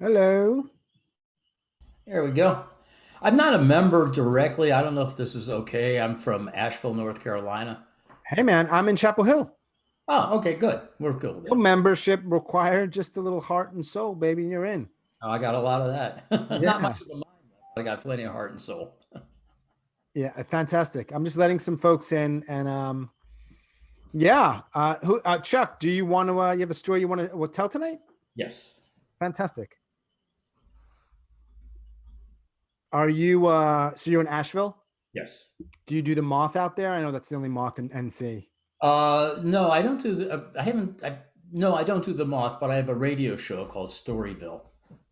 Hello. There we go. I'm not a member directly. I don't know if this is okay. I'm from Asheville, North Carolina. Hey, man, I'm in Chapel Hill. Oh, okay, good. We're cool No then. membership required, just a little heart and soul, baby, and you're in. Oh, I got a lot of that. Not Yeah. much of a mind, but I got plenty of heart and soul. Yeah, fantastic. I'm just letting some folks in and yeah. Chuck, do you want to you have a story you want to tell tonight? Yes. Fantastic. Are you so you're in Asheville? Yes. Do you do the moth out there? I know that's the only moth in NC. No, I don't do the. I haven't. No, I don't do the moth, but I have a radio show called Storyville,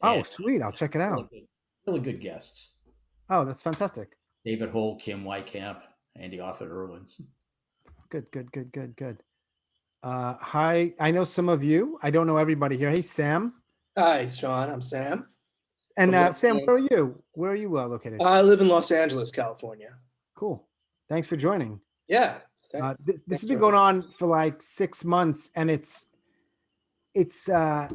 Oh, and sweet. I'll check it really out. good, really good guests. Oh, that's fantastic. David Hole, Kim Whitecamp, Andy Offit Irwins. Good, good, good, good, good. Hi. I know some of you. I don't know everybody here. Hey, Sam. Hi, Sean. I'm Sam And from Los Sam, Angeles. where are you? Where are you located? I live in Los Angeles, California. Cool. Thanks for joining. Yeah, This has thanks been for going having on for like 6 months, and it's a,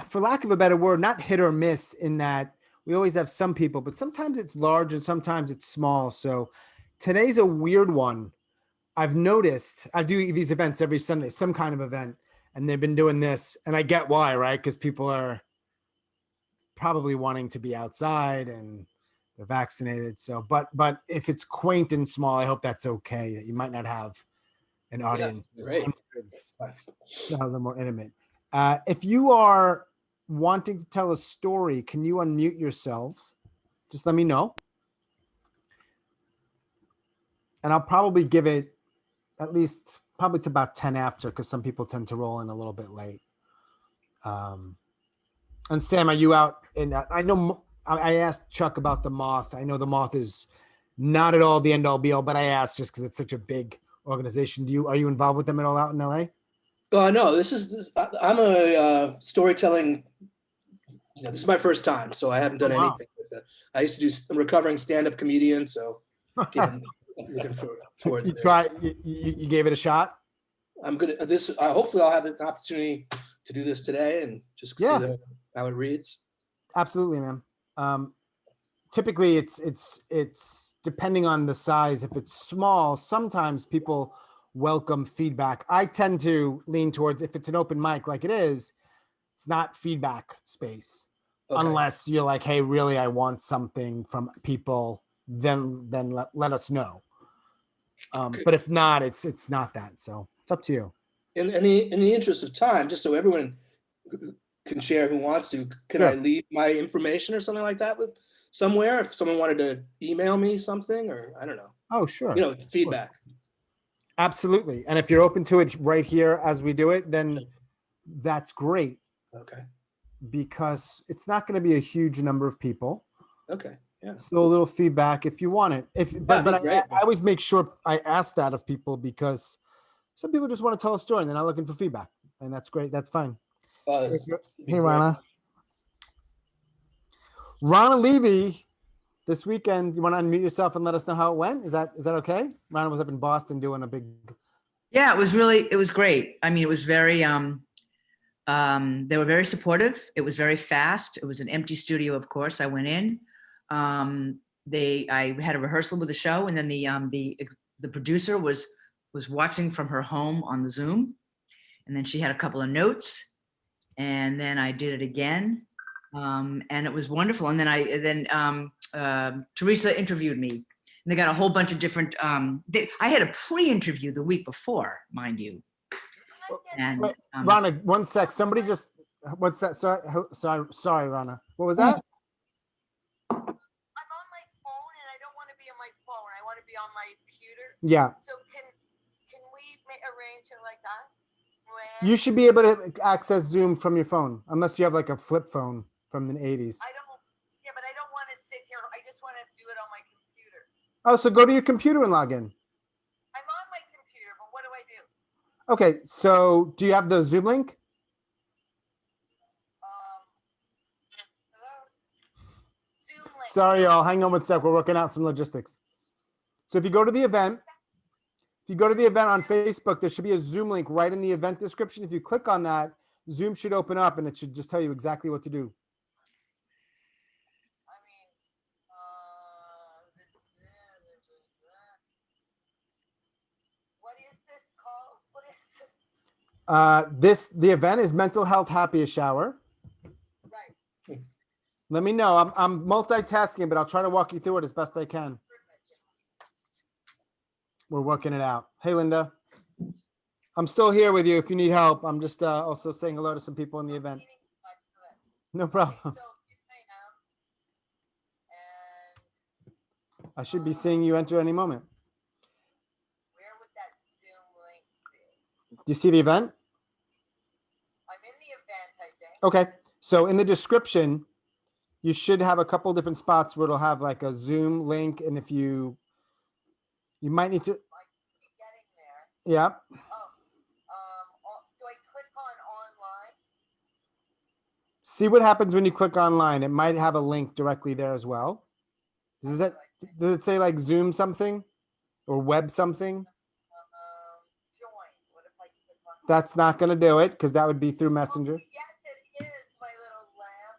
for lack of a better word, not hit or miss in that we always have some people, but sometimes it's large and sometimes it's small. So today's a weird one. I've noticed I do these events every Sunday, some kind of event, and they've been doing this, and I get why, right? Because people are probably wanting to be outside and they're vaccinated. So, but if it's quaint and small, I hope that's okay. That you might not have an Yeah, audience of great. hundreds, a little more intimate. If you are wanting to tell a story, can you unmute yourselves? Just let me know, and I'll probably give it at least probably to about 10 after, because some people tend to roll in a little bit late. And Sam, are you out? And I know I asked Chuck about the moth. I know the moth is not at all the end all be all, but I asked just because it's such a big organization. Are you involved with them at all out in LA? No, I'm a storytelling. This is my first time, so I haven't Oh, done wow. anything with it. I used to do. I'm a recovering stand-up comedian, so looking towards You this. you gave it a shot? I'm good at this. Hopefully, I'll have an opportunity to do this today and just see Yeah, how it reads. absolutely, man. Um, Typically it's depending on the size. If it's small, sometimes people welcome feedback. I tend to lean towards, if it's an open mic like it is, it's not feedback space Okay. unless you're like, hey, really, I want something from people, then let us know. But if not, it's not that. So it's up to you. In the interest of time, just so everyone can share who wants to, can I Sure. leave my information or something like that with somewhere if someone wanted to email me something, or I don't know, Oh, sure. Of course. feedback. Absolutely. And if you're open to it right here as we do it, then that's great, Okay. because it's not going to be a huge number of people. Okay. Yeah. So a little feedback if you want it. That'd But be great. I always make sure I ask that of people, because some people just want to tell a story and they're not looking for feedback, and that's great. That's fine. That'd be Hey, great. Rana Levy, this weekend. You want to unmute yourself and let us know how it went? Is that okay? Rana was up in Boston doing a big. Yeah, it was great. I mean, it was very, they were very supportive. It was very fast. It was an empty studio, of course. I went in. I had a rehearsal with the show, and then the producer was watching from her home on the Zoom, and then she had a couple of notes, and then I did it again, and it was wonderful. And then Teresa interviewed me, and they got a whole bunch of different. I had a pre-interview the week before, mind you, and Wait, Rana, one sec. Somebody just. What's that? Sorry, Rana. What was that? I'm on my phone and I don't want to be on my phone. I want to be on my computer. Yeah, So can we arrange it like that? you should be able to access Zoom from your phone, unless you have like a flip phone from the 80s. I don't. Yeah, but I don't want to sit here. I just want to do it on my computer. Oh, so go to your computer and log in. I'm on my computer, but what do I do? Okay, so do you have the Zoom link? Hello. Zoom link. Sorry, y'all. Hang on one sec. We're working out some logistics. So if you go to the event, on Facebook, there should be a Zoom link right in the event description. If you click on that, Zoom should open up and it should just tell you exactly what to do. I mean, what is this called? What is this? The event is Mental Health Happy Shour. Right. Let me know. I'm multitasking, but I'll try to walk you through it as best I can. We're working it out. Hey, Linda. I'm still here with you if you need help. I'm just also saying hello to some people in the event. No problem. So you say and I should be seeing you enter any moment. where would that Zoom link be? Do you see the event? I'm in the event, I think. Okay. So in the description, you should have a couple different spots where it'll have like a Zoom link. And if you might need to, I keep getting there. yeah. Do I click on online? See what happens when you click online. It might have a link directly there as well. Does it say like Zoom something or web something? Join. What if I click on? That's not going to do it because that would be through Messenger. Yes, it is, my little lamb.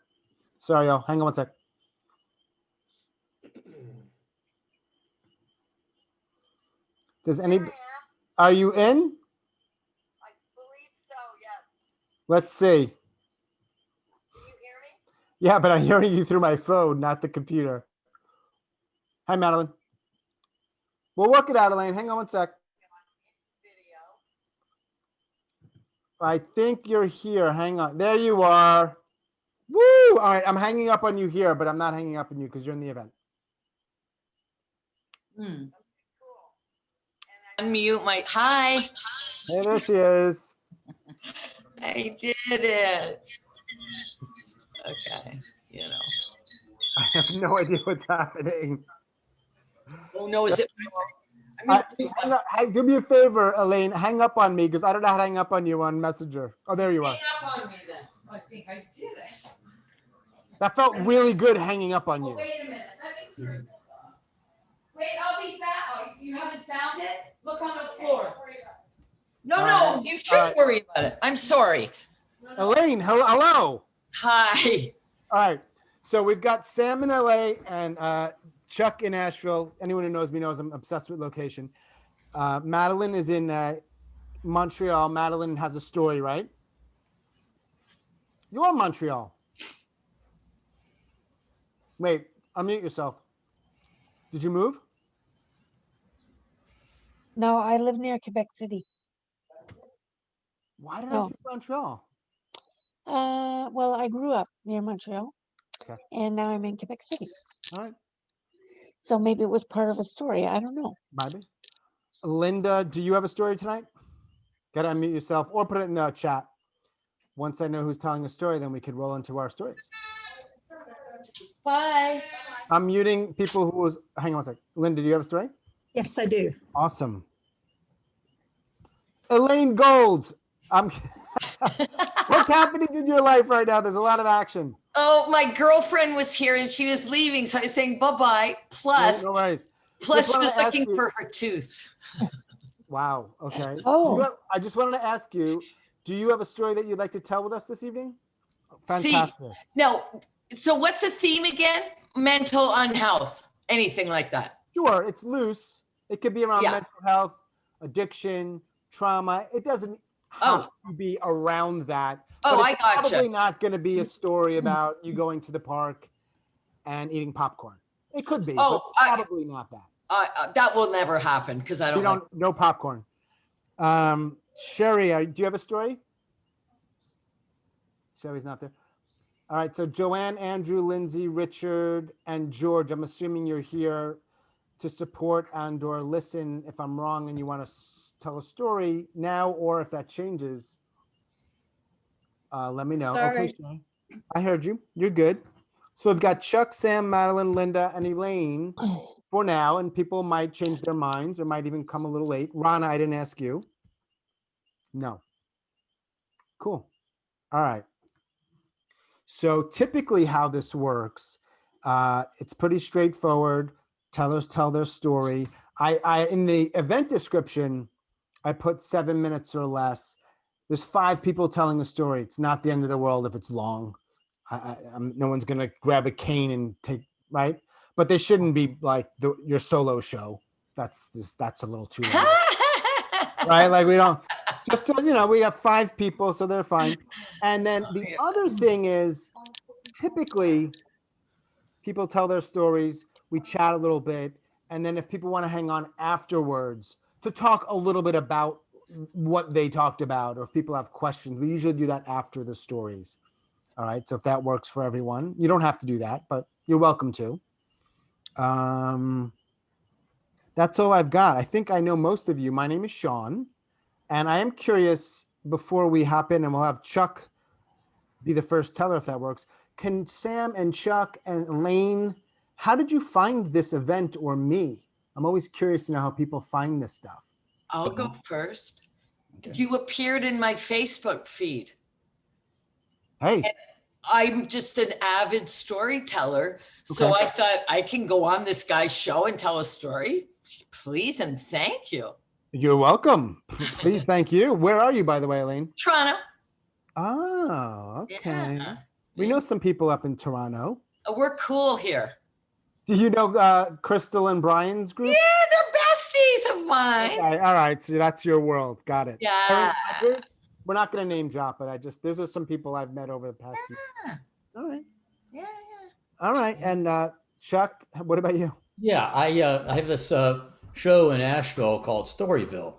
Sorry, y'all. Hang on one sec. Does any, Here I am. are you in? I believe so, yes. Let's see. Can you hear me? Yeah, but I'm hearing you through my phone, not the computer. Hi, Madeline. We'll work it out, Elaine. Hang on one sec. Video. I think you're here. Hang on. There you are. Woo! All right, I'm hanging up on you here, but I'm not hanging up on you because you're in the event. Hmm. Cool. Unmute my, hi, Hey, there she is. I did it. Okay, I have no idea what's happening. Oh no, is it? Do me a favor, Elaine. Hang up on me because I don't know how to hang up on you on Messenger. Oh, there you are. Hang up on me then. I think I did it. That felt really good hanging up on you. Wait a minute, let me turn this off. Wait, I'll be back. Oh, you haven't found it? Look on the floor. No, you shouldn't worry about it. I'm sorry. Elaine, hello. Hi. All right. So we've got Sam in LA and Chuck in Asheville. Anyone who knows me knows I'm obsessed with location. Madeleine is in Montreal. Madeleine has a story, right? You're in Montreal. Wait, unmute yourself. Did you move? No, I live near Quebec City. Why did I No. think Montreal? Well, I grew up near Montreal, Okay. and now I'm in Quebec City. All right. So maybe it was part of a story. I don't know. Maybe. Linda, do you have a story tonight? Got to unmute yourself or put it in the chat. Once I know who's telling a story, then we could roll into our stories. Bye. I'm muting people who was, hang on one sec. Linda, do you have a story? Yes, I do. Awesome. Elaine Gold. What's happening in your life right now? There's a lot of action. Oh, my girlfriend was here and she was leaving, so I was saying bye-bye. Plus, No worries. plus she wanted was to ask looking you- for her tooth. Wow. Okay. Oh. I just wanted to ask you, do you have a story that you'd like to tell with us this evening? See, Fantastic. no, so what's the theme again? Mental unhealth, anything like that. Sure. It's loose. It could be around Yeah. mental health, addiction, trauma. It doesn't have to be around that. Oh, but I it's gotcha. probably not going to be a story about you going to the park and eating popcorn. It could be, Oh, but probably not that. That will never happen because I We don't like. don't, no popcorn. Sherry, do you have a story? Sherry's not there. All right. So Joanne, Andrew, Lindsay, Richard, and George, I'm assuming you're here to support and or listen if I'm wrong and you want to tell a story now, or if that changes, let me know. Sorry. Okay, Sherry. I heard you. You're good. So we've got Chuck, Sam, Madeline, Linda, and Elaine for now, and people might change their minds or might even come a little late. Rana, I didn't ask you. No. Cool. All right. So typically how this works, it's pretty straightforward. Tellers tell their story. I in the event description, I put 7 minutes or less. There's 5 people telling a story. It's not the end of the world if it's long. No one's gonna grab a cane and take, right? But they shouldn't be like your solo show. That's a little too long, right? Like we don't just to, we have 5 people, so they're fine. And then the other thing is, typically, people tell their stories. We chat a little bit, and then if people want to hang on afterwards to talk a little bit about what they talked about, or if people have questions, we usually do that after the stories. All right. So if that works for everyone, you don't have to do that, but you're welcome to. That's all I've got. I think I know most of you. My name is Sean, and I am curious, before we hop in, and we'll have Chuck be the first teller if that works. Can Sam and Chuck and Elaine, how did you find this event or me? I'm always curious to know how people find this stuff. I'll go first. Okay. You appeared in my Facebook feed. Hey. And I'm just an avid storyteller. So Okay. I thought I can go on this guy's show and tell a story. Please and thank you. You're welcome. Please, thank you. Where are you, by the way, Elaine? Toronto. Oh, okay. Yeah. We know some people up in Toronto. We're cool here. Do you know Crystal and Brian's group? Yeah, they're besties of mine. Okay, all right, so that's your world. Got it. Yeah. Aaron Rodgers? We're not going to name drop, but those are some people I've met over the past year. All right. Yeah. All right. And Chuck, what about you? Yeah, I have this show in Asheville called Storyville,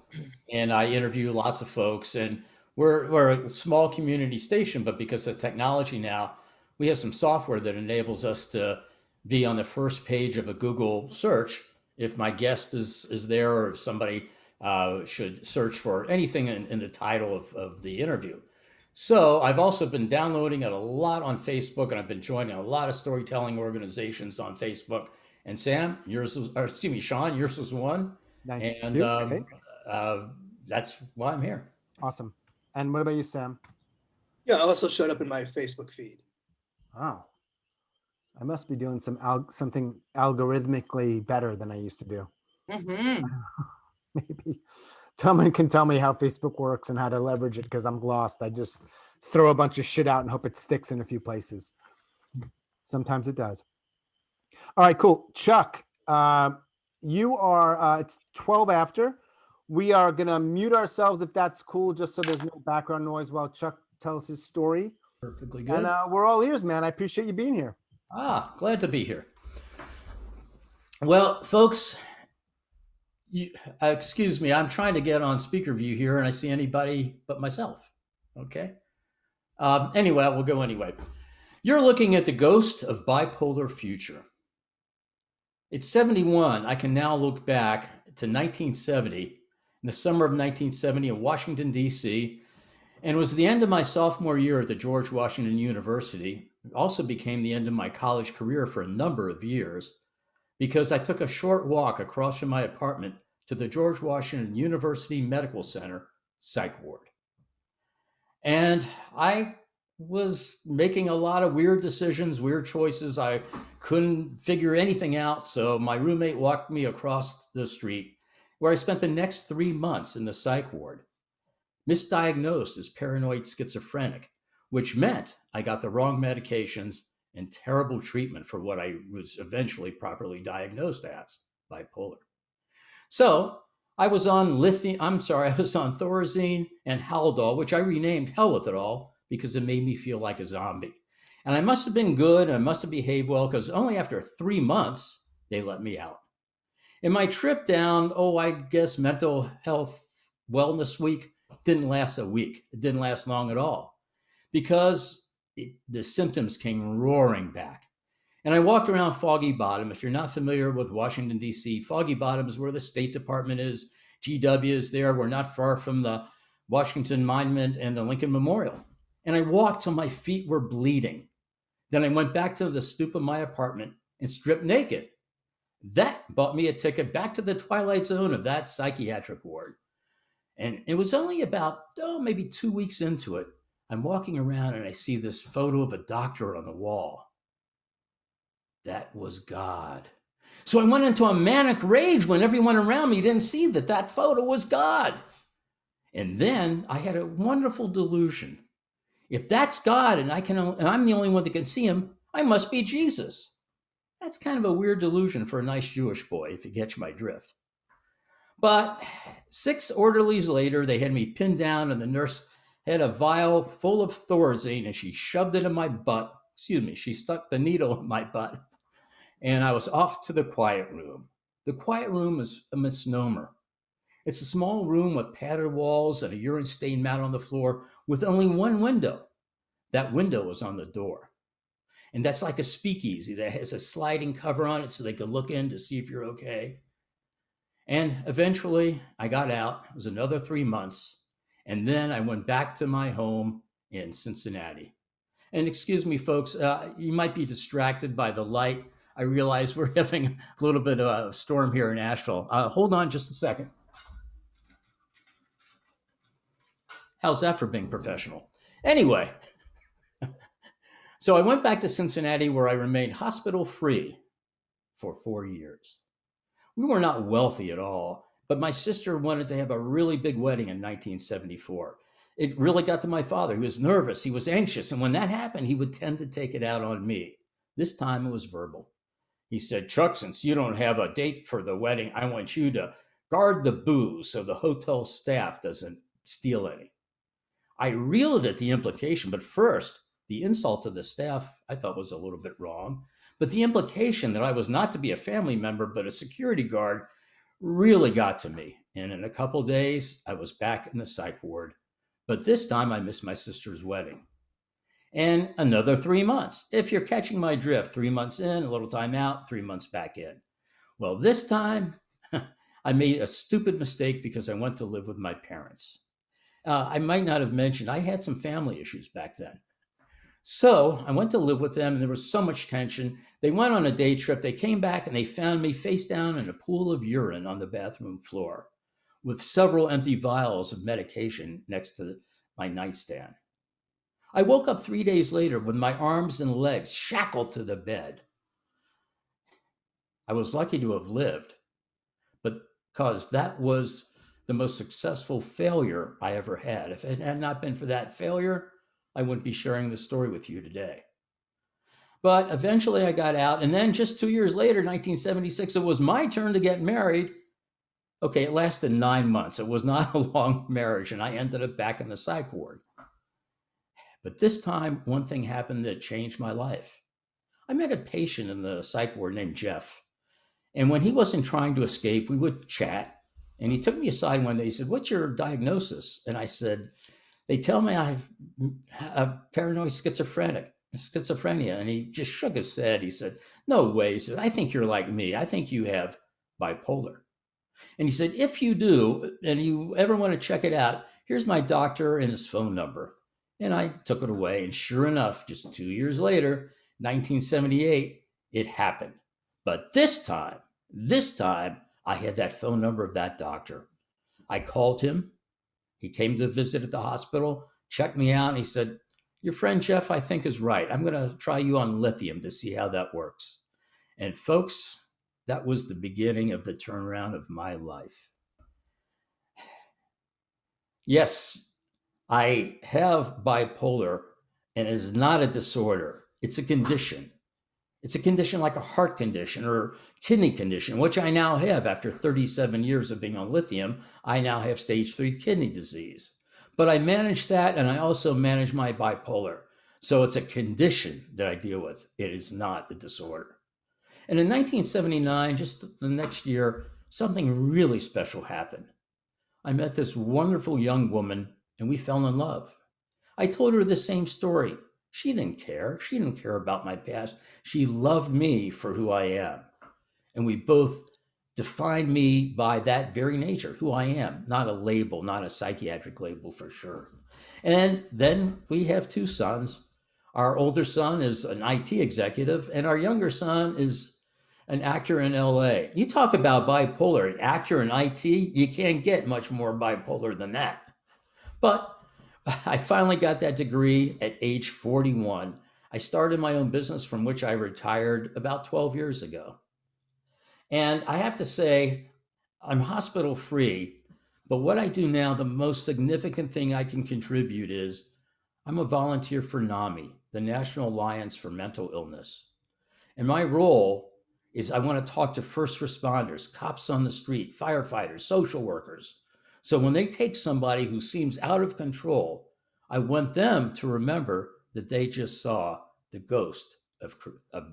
and I interview lots of folks. And we're a small community station, but because of technology now, we have some software that enables us to be on the first page of a Google search if my guest is there, or if somebody should search for anything in the title of the interview. So I've also been downloading it a lot on Facebook, and I've been joining a lot of storytelling organizations on Facebook. And Sam, Sean, yours was one. Thank And you. Okay. that's why I'm here. Awesome. And what about you, Sam? Yeah, I also showed up in my Facebook feed. Wow. I must be doing something algorithmically better than I used to do. Mm-hmm. Maybe someone can tell me how Facebook works and how to leverage it, because I'm lost. I just throw a bunch of shit out and hope it sticks in a few places. Sometimes it does. All right, cool. Chuck, you are, it's 12 after. We are going to mute ourselves if that's cool, just so there's no background noise while Chuck tells his story. Perfectly good. And we're all ears, man. I appreciate you being here. Glad to be here. Well, folks, excuse me, I'm trying to get on speaker view here, and I see anybody but myself. Okay. Anyway, we'll go anyway. You're looking at the ghost of bipolar future. It's 71. I can now look back to 1970, in the summer of 1970 in Washington, D.C., and it was the end of my sophomore year at the George Washington University. It also became the end of my college career for a number of years, because I took a short walk across from my apartment to the George Washington University Medical Center psych ward. And I was making a lot of weird decisions, weird choices. I couldn't figure anything out. So my roommate walked me across the street, where I spent the next 3 months in the psych ward, misdiagnosed as paranoid schizophrenic, which meant I got the wrong medications and terrible treatment for what I was eventually properly diagnosed as, bipolar. So I was on Thorazine and Haldol, which I renamed Hellwithadol because it made me feel like a zombie. And I must have been good, and I must have behaved well, because only after 3 months, they let me out. And my trip down, I guess mental health wellness week, didn't last a week. It didn't last long at all, because the symptoms came roaring back. And I walked around Foggy Bottom. If you're not familiar with Washington, D.C., Foggy Bottom is where the State Department is. GW is there. We're not far from the Washington Monument and the Lincoln Memorial. And I walked till my feet were bleeding. Then I went back to the stoop of my apartment and stripped naked. That bought me a ticket back to the twilight zone of that psychiatric ward. And it was only about, maybe 2 weeks into it, I'm walking around and I see this photo of a doctor on the wall. That was God. So I went into a manic rage when everyone around me didn't see that photo was God. And then I had a wonderful delusion. If that's God and I'm the only one that can see him, I must be Jesus. That's kind of a weird delusion for a nice Jewish boy, if you catch my drift. But 6 orderlies later, they had me pinned down, and the nurse had a vial full of Thorazine, and she shoved it in my butt. Excuse me, she stuck the needle in my butt, and I was off to the quiet room. The quiet room is a misnomer. It's a small room with padded walls and a urine stain mat on the floor with only one window. That window was on the door. And that's like a speakeasy that has a sliding cover on it so they could look in to see if you're okay. And eventually I got out. It was another 3 months. And then I went back to my home in Cincinnati. And excuse me, folks, you might be distracted by the light. I realize we're having a little bit of a storm here in Asheville. Hold on just a second. How's that for being professional? Anyway, so I went back to Cincinnati, where I remained hospital free for 4 years. We were not wealthy at all, but my sister wanted to have a really big wedding in 1974. It really got to my father. He was nervous, he was anxious, and when that happened, he would tend to take it out on me. This time it was verbal. He said, "Chuck, since you don't have a date for the wedding, I want you to guard the booze so the hotel staff doesn't steal any." I reeled at the implication, but first, the insult to the staff I thought was a little bit wrong. But the implication that I was not to be a family member, but a security guard, really got to me. And in a couple of days, I was back in the psych ward. But this time, I missed my sister's wedding. And another 3 months. If you're catching my drift, 3 months in, a little time out, 3 months back in. Well, this time, I made a stupid mistake because I went to live with my parents. I might not have mentioned, I had some family issues back then. So I went to live with them, and there was so much tension. They went on a day trip. They came back, and they found me face down in a pool of urine on the bathroom floor with several empty vials of medication next to my nightstand. I woke up 3 days later with my arms and legs shackled to the bed. I was lucky to have lived, but because that was the most successful failure I ever had. If it had not been for that failure, I wouldn't be sharing this story with you today. But eventually I got out, and then just 2 years later, 1976, it was my turn to get married. Okay, it lasted 9 months. It was not a long marriage, and I ended up back in the psych ward. But this time, one thing happened that changed my life. I met a patient in the psych ward named Jeff. And when he wasn't trying to escape, we would chat. And he took me aside one day. He said, "What's your diagnosis?" And I said, "They tell me I have paranoid schizophrenia." And he just shook his head. He said, "No way." He said, "I think you're like me. I think you have bipolar." And he said, "If you do, and you ever want to check it out, here's my doctor and his phone number." And I took it away. And sure enough, just 2 years later, 1978, it happened. But this time, I had that phone number of that doctor. I called him. He came to visit at the hospital, checked me out, and he said, "Your friend Jeff, I think, is right. I'm going to try you on lithium to see how that works." And folks, that was the beginning of the turnaround of my life. Yes, I have bipolar, and it is not a disorder. It's a condition. It's a condition like a heart condition or kidney condition, which I now have after 37 years of being on lithium. I now have stage 3 kidney disease. But I manage that, and I also manage my bipolar. So it's a condition that I deal with. It is not a disorder. And in 1979, just the next year, something really special happened. I met this wonderful young woman, and we fell in love. I told her the same story. She didn't care. She didn't care about my past. She loved me for who I am. And we both defined me by that very nature, who I am, not a label, not a psychiatric label for sure. And then we have 2 sons. Our older son is an IT executive, and our younger son is an actor in LA. You talk about bipolar, an actor in IT, you can't get much more bipolar than that. But I finally got that degree at age 41. I started my own business from which I retired about 12 years ago. And I have to say, I'm hospital free, But what I do now, the most significant thing I can contribute is I'm a volunteer for NAMI, the National Alliance for Mental Illness. And my role is I want to talk to first responders, cops on the street, firefighters, social workers. So when they take somebody who seems out of control, I want them to remember that they just saw the ghost of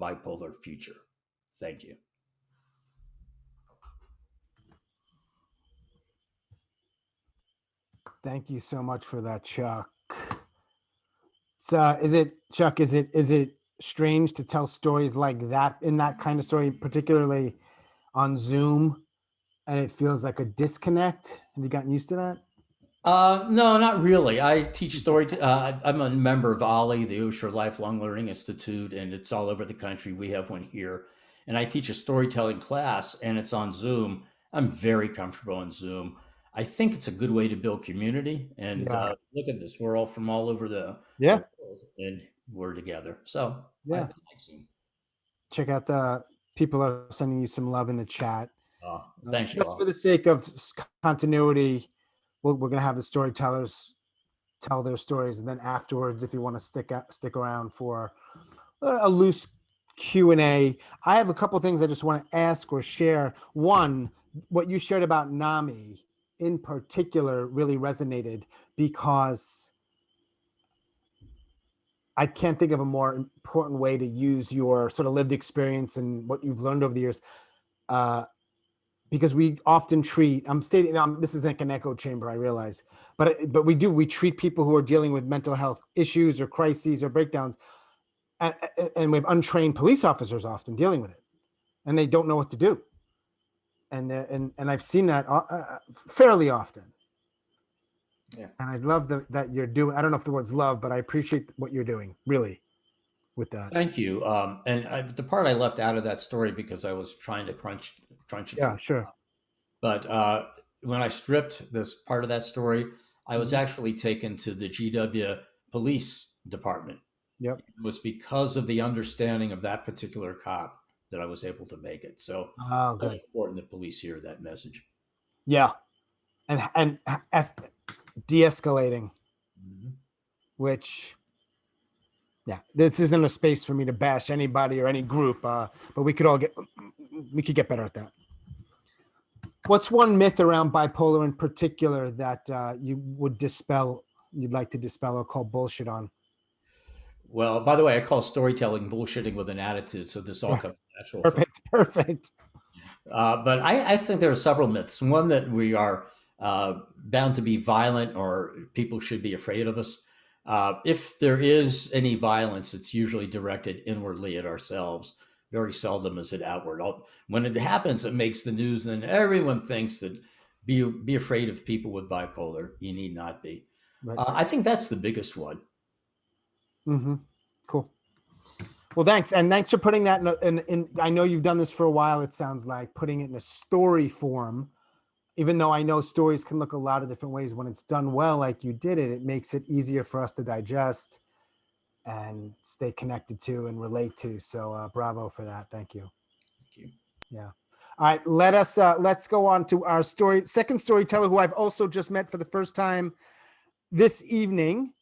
bipolar future. Thank you. Thank you so much for that, Chuck. Is it, Chuck, is it strange to tell stories like that in that kind of story, particularly on Zoom, and it feels like a disconnect? Have you gotten used to that? No, not really. I teach story. I'm a member of OLLI, the Osher Lifelong Learning Institute, and it's all over the country. We have one here. And I teach a storytelling class, and it's on Zoom. I'm very comfortable on Zoom. I think it's a good way to build community. And Yeah. look at this. We're all from all over the Yeah. world, and we're together. So Yeah. I like Zoom. Check out the people are sending you some love in the chat. Thank you Just all. for the sake of continuity, we're going to have the storytellers tell their stories, and then afterwards, if you want to stick around for a loose Q&A, I have a couple things I just want to ask or share. One, what you shared about NAMI in particular really resonated, because I can't think of a more important way to use your sort of lived experience and what you've learned over the years. Because we often treat, I'm stating, this is like an echo chamber, I realize, but we treat people who are dealing with mental health issues or crises or breakdowns, and we have untrained police officers often dealing with it, and they don't know what to do. And I've seen that fairly often. Yeah. And I love that you're doing, I don't know if the word's love, but I appreciate what you're doing, really, with that. Thank you. The part I left out of that story because I was trying to crunch it. Yeah, sure. But when I stripped this part of that story, I was actually taken to the GW police department. Yep. It was because of the understanding of that particular cop that I was able to make it. So Oh, good. it's important that police hear that message. Yeah. And de-escalating, which, yeah, this isn't a space for me to bash anybody or any group, but we could get better at that. What's one myth around bipolar in particular that you'd like to dispel or call bullshit on? Well, by the way, I call storytelling bullshitting with an attitude. So this all comes natural. Perfect. But I think there are several myths. One, that we are bound to be violent or people should be afraid of us. If there is any violence, it's usually directed inwardly at ourselves. Very seldom is it outward. When it happens, it makes the news, and everyone thinks that be afraid of people with bipolar. You need not be. Right. I think that's the biggest one. Mm-hmm. Cool. Well, thanks. And thanks for putting that in. I know you've done this for a while. It sounds like putting it in a story form, even though I know stories can look a lot of different ways. When it's done well, like you did it, it makes it easier for us to digest and stay connected to and relate to. So bravo for that. Thank you. Thank you. Yeah. All right. Let's go on to our second storyteller, who I've also just met for the first time this evening.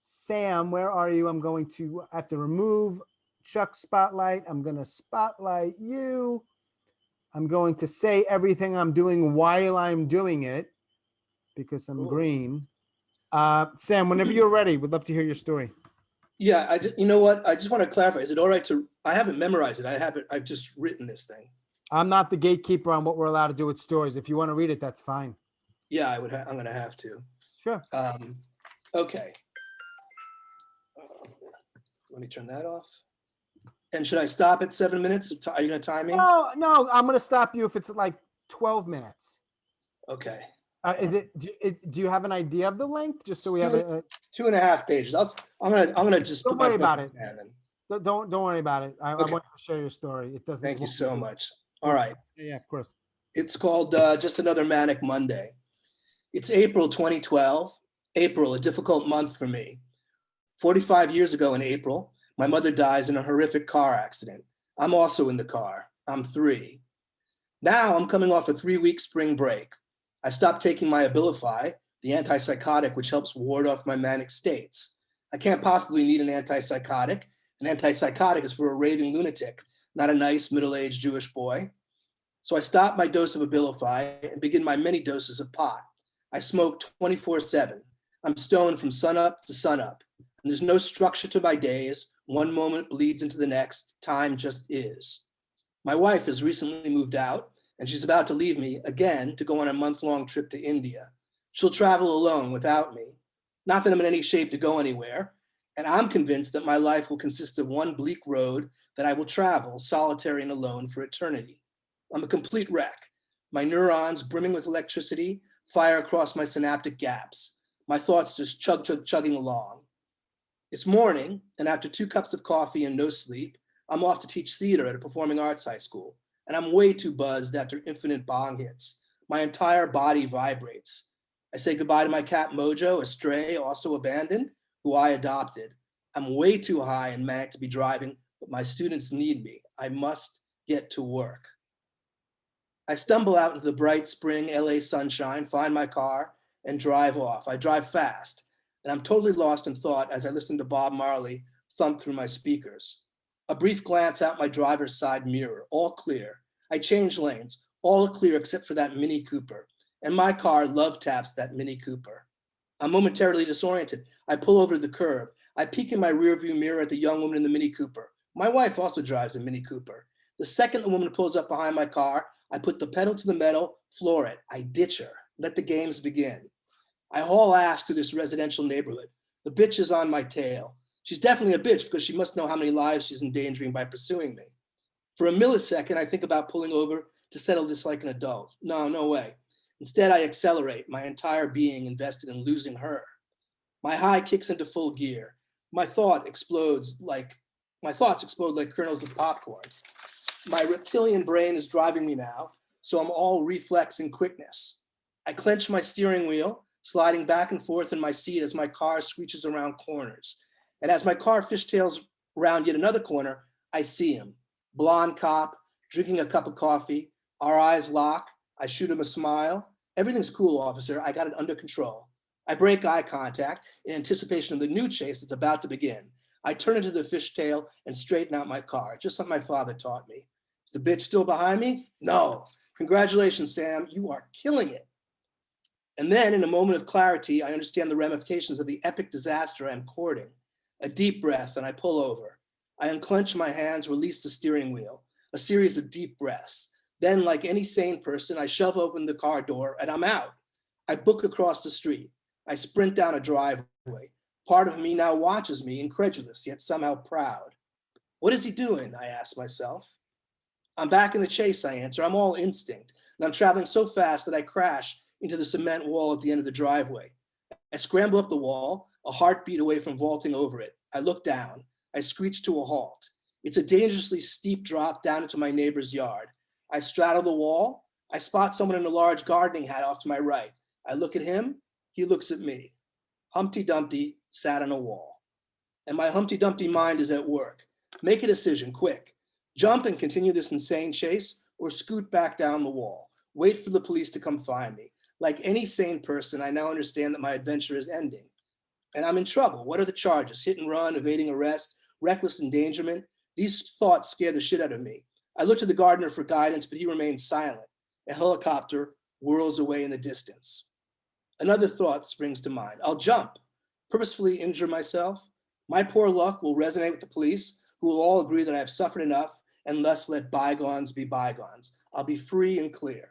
Sam, where are you? I have to remove Chuck's spotlight. I'm going to spotlight you. I'm going to say everything I'm doing while I'm doing it because I'm green. Sam, whenever you're ready, we'd love to hear your story. Yeah, you know what? I just want to clarify. Is it all right I haven't memorized it. I've just written this thing. I'm not the gatekeeper on what we're allowed to do with stories. If you want to read it, that's fine. Yeah, I'm going to have to. Sure. Okay. Let me turn that off. And should I stop at 7 minutes? Are you going to time me? No, I'm going to stop you if it's like 12 minutes. Okay. Do you have an idea of the length? Just so we have a 2.5 pages. I'm gonna just don't put worry about it. And Don't worry about it. I Okay. want you to share your story. It doesn't. thank you so much. All right. Yeah, of course. It's called Just Another Manic Monday. It's April 2012. April, a difficult month for me. 45 years ago in April, my mother dies in a horrific car accident. I'm also in the car. I'm 3. Now I'm coming off a 3-week spring break. I stopped taking my Abilify, the antipsychotic which helps ward off my manic states. I can't possibly need an antipsychotic. An antipsychotic is for a raving lunatic, not a nice middle-aged Jewish boy. So I stopped my dose of Abilify and begin my many doses of pot. I smoke 24/7. I'm stoned from sunup to sunup. And there's no structure to my days. One moment bleeds into the next. Time just is. My wife has recently moved out, and she's about to leave me again to go on a month-long trip to India. She'll travel alone without me. Not that I'm in any shape to go anywhere, and I'm convinced that my life will consist of one bleak road that I will travel solitary and alone for eternity. I'm a complete wreck. My neurons, brimming with electricity, fire across my synaptic gaps. My thoughts just chugging along. It's morning, and after 2 cups of coffee and no sleep, I'm off to teach theater at a performing arts high school, and I'm way too buzzed after infinite bong hits. My entire body vibrates. I say goodbye to my cat Mojo, a stray, also abandoned, who I adopted. I'm way too high and manic to be driving, but my students need me. I must get to work. I stumble out into the bright spring LA sunshine, find my car, and drive off. I drive fast, and I'm totally lost in thought as I listen to Bob Marley thump through my speakers. A brief glance out my driver's side mirror, all clear. I change lanes, all clear except for that Mini Cooper, and my car love taps that Mini Cooper. I'm momentarily disoriented. I pull over to the curb. I peek in my rearview mirror at the young woman in the Mini Cooper. My wife also drives a Mini Cooper. The second the woman pulls up behind my car, I put the pedal to the metal, floor it. I ditch her. Let the games begin. I haul ass through this residential neighborhood. The bitch is on my tail. She's definitely a bitch because she must know how many lives she's endangering by pursuing me. For a millisecond, I think about pulling over to settle this like an adult. No way. Instead, I accelerate, my entire being invested in losing her. My high kicks into full gear. My thoughts explode like kernels of popcorn. My reptilian brain is driving me now, so I'm all reflex and quickness. I clench my steering wheel, sliding back and forth in my seat as my car screeches around corners. And as my car fishtails around yet another corner, I see him. Blonde cop, drinking a cup of coffee. Our eyes lock. I shoot him a smile. Everything's cool, officer. I got it under control. I break eye contact in anticipation of the new chase that's about to begin. I turn into the fishtail and straighten out my car, just like my father taught me. Is the bitch still behind me? No. Congratulations, Sam. You are killing it. And then, in a moment of clarity, I understand the ramifications of the epic disaster I'm courting. A deep breath, and I pull over. I unclench my hands, release the steering wheel. A series of deep breaths. Then, like any sane person, I shove open the car door, and I'm out. I book across the street. I sprint down a driveway. Part of me now watches me, incredulous, yet somehow proud. What is he doing? I ask myself. I'm back in the chase, I answer. I'm all instinct, and I'm traveling so fast that I crash into the cement wall at the end of the driveway. I scramble up the wall, a heartbeat away from vaulting over it. I look down. I screech to a halt. It's a dangerously steep drop down into my neighbor's yard. I straddle the wall. I spot someone in a large gardening hat off to my right. I look at him. He looks at me. Humpty Dumpty sat on a wall. And my Humpty Dumpty mind is at work. Make a decision, quick. Jump and continue this insane chase, or scoot back down the wall. Wait for the police to come find me. Like any sane person, I now understand that my adventure is ending. And I'm in trouble. What are the charges? Hit and run, evading arrest, reckless endangerment? These thoughts scare the shit out of me. I look to the gardener for guidance, but he remains silent. A helicopter whirls away in the distance. Another thought springs to mind. I'll jump, purposefully injure myself. My poor luck will resonate with the police, who will all agree that I have suffered enough and thus let bygones be bygones. I'll be free and clear.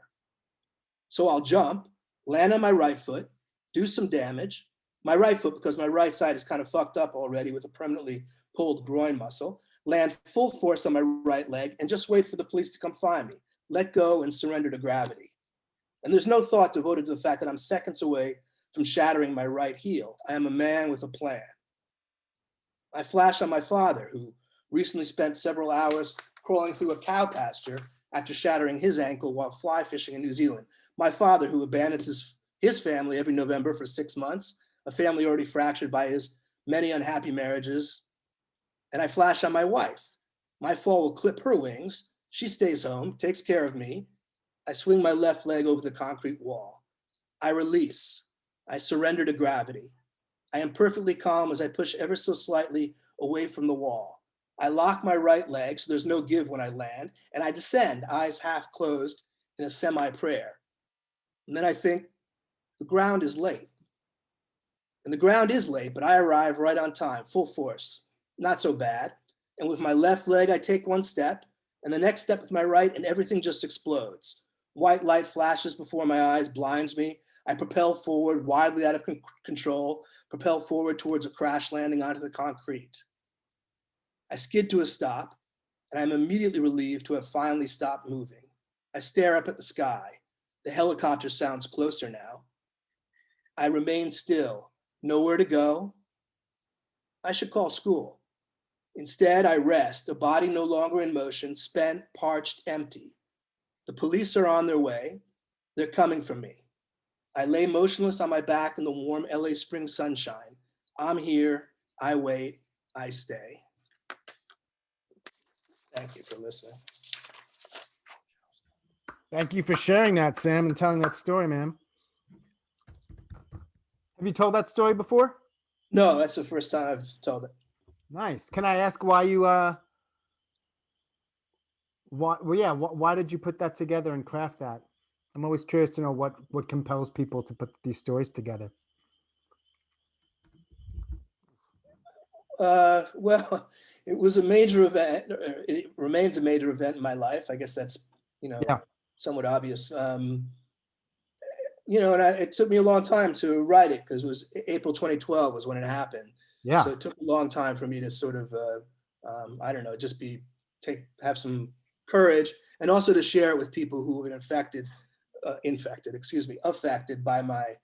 So I'll jump, land on my right foot, do some damage. My right foot, because my right side is kind of fucked up already with a permanently pulled groin muscle, land full force on my right leg and just wait for the police to come find me, let go and surrender to gravity. And there's no thought devoted to the fact that I'm seconds away from shattering my right heel. I am a man with a plan. I flash on my father, who recently spent several hours crawling through a cow pasture after shattering his ankle while fly fishing in New Zealand. My father, who abandons his family every November for 6 months, a family already fractured by his many unhappy marriages. And I flash on my wife. My fall will clip her wings. She stays home, takes care of me. I swing my left leg over the concrete wall. I release. I surrender to gravity. I am perfectly calm as I push ever so slightly away from the wall. I lock my right leg so there's no give when I land, and I descend, eyes half closed in a semi-prayer. And then I think the ground is late. And the ground is late, but I arrive right on time, full force. Not so bad. And with my left leg, I take one step, and the next step with my right, and everything just explodes. White light flashes before my eyes, blinds me. I propel forward, wildly out of control, propel forward towards a crash landing onto the concrete. I skid to a stop, and I'm immediately relieved to have finally stopped moving. I stare up at the sky. The helicopter sounds closer now. I remain still, nowhere to go. I should call school. Instead, I rest, a body no longer in motion, spent, parched, empty. The police are on their way. They're coming for me. I lay motionless on my back in the warm LA spring sunshine. I'm here, I wait, I stay. Thank you for listening. Thank you for sharing that, Sam, and telling that story, man. Have you told that story before? No, that's the first time I've told it. Nice. Can I ask why you why did you put that together and craft that? I'm always curious to know what compels people to put these stories together. Well, it was a major event. It remains a major event in my life. I guess that's, Yeah. somewhat obvious. And it took me a long time to write it because it was April 2012 was when it happened. Yeah. So it took a long time for me to sort of, I don't know, just have some courage, and also to share it with people who have been affected by my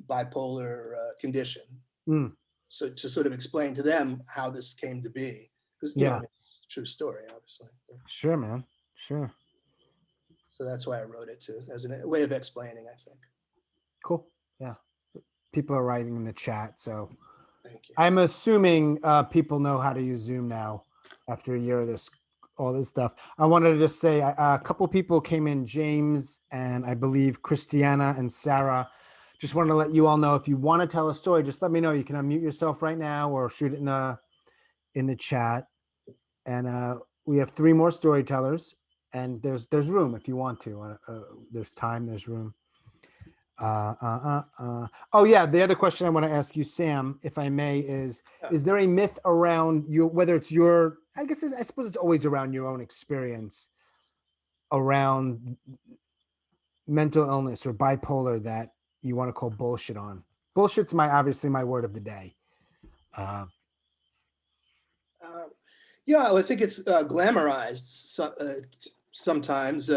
bipolar condition. Mm. So to sort of explain to them how this came to be, because it's a true story, obviously. Sure, man. Sure. So that's why I wrote it too, as a way of explaining, I think. Cool. Yeah. People are writing in the chat, so Thank you. I'm assuming people know how to use Zoom now after a year of all this stuff. I wanted to just say a couple people came in, James and I believe Christiana and Sarah. Just wanted to let you all know, if you want to tell a story, just let me know. You can unmute yourself right now or shoot it in the chat. And we have 3 more storytellers, and there's room if you want to. There's time, there's room. Oh yeah, the other question I want to ask you, Sam, if I may, is there a myth around whether it's I suppose it's always around your own experience around mental illness or bipolar that you want to call bullshit on? Bullshit's obviously my word of the day. Yeah, I think it's glamorized sometimes.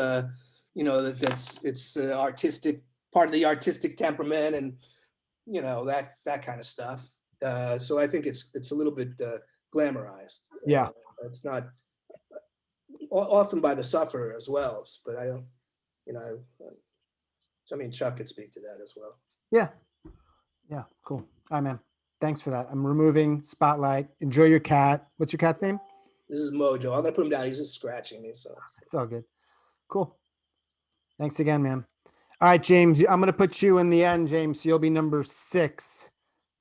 It's artistic, part of the artistic temperament, and that kind of stuff. So I think it's a little bit glamorized. Yeah, it's not often by the sufferer as well. But I don't, Chuck could speak to that as well. Yeah, cool. All right, man. Thanks for that. I'm removing spotlight. Enjoy your cat. What's your cat's name? This is Mojo. I'm gonna put him down. He's just scratching me, so it's all good. Cool. Thanks again, man. All right, James, I'm gonna put you in the end, James. So you'll be number 6.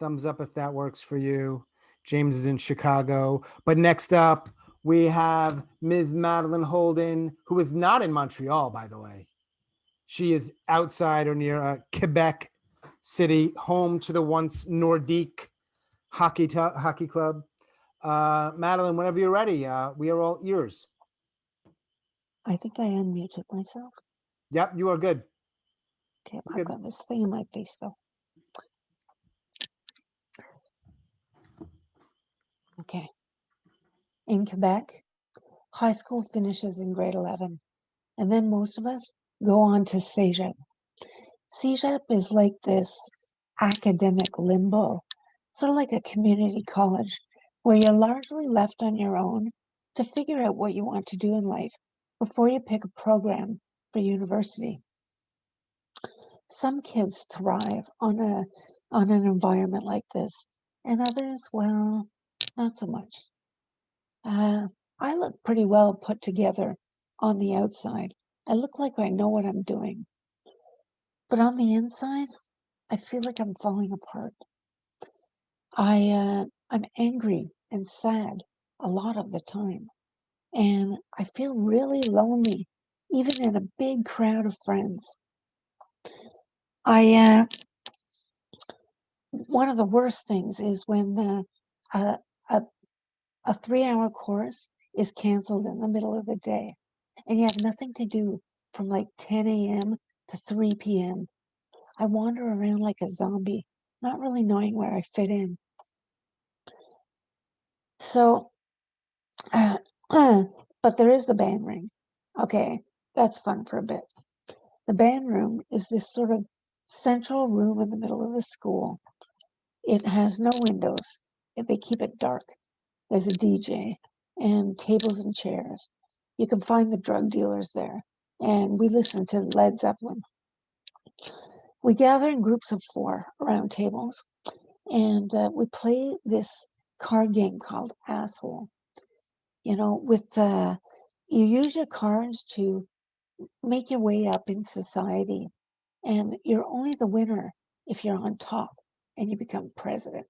Thumbs up if that works for you. James is in Chicago. But next up, we have Ms. Madeleine Holden, who is not in Montreal, by the way. She is outside or near Quebec City, home to the once Nordique hockey club. Madeleine, whenever you're ready, we are all ears. I think I unmuted myself. Yep, you are good. Okay, I've got this thing in my face though. Okay. In Quebec, high school finishes in grade 11, and then most of us go on to Cégep. Cégep is like this academic limbo, sort of like a community college, where you're largely left on your own to figure out what you want to do in life before you pick a program for university. Some kids thrive on an environment like this, and others, well, not so much. I look pretty well put together on the outside. I look like I know what I'm doing. But on the inside, I feel like I'm falling apart. I'm angry and sad a lot of the time. And I feel really lonely, even in a big crowd of friends. One of the worst things is when a, a 3-hour course is canceled in the middle of the day and you have nothing to do from like 10 a.m. to 3 p.m. I wander around like a zombie, not really knowing where I fit in. So, but there is the band ring. Okay, that's fun for a bit. The band room is this sort of central room in the middle of the school. It has no windows. They keep it dark. There's a DJ and tables and chairs. You can find the drug dealers there. And we listen to Led Zeppelin. We gather in groups of 4 around tables and we play this card game called Asshole. You know, you use your cards to make your way up in society, and you're only the winner if you're on top and you become president.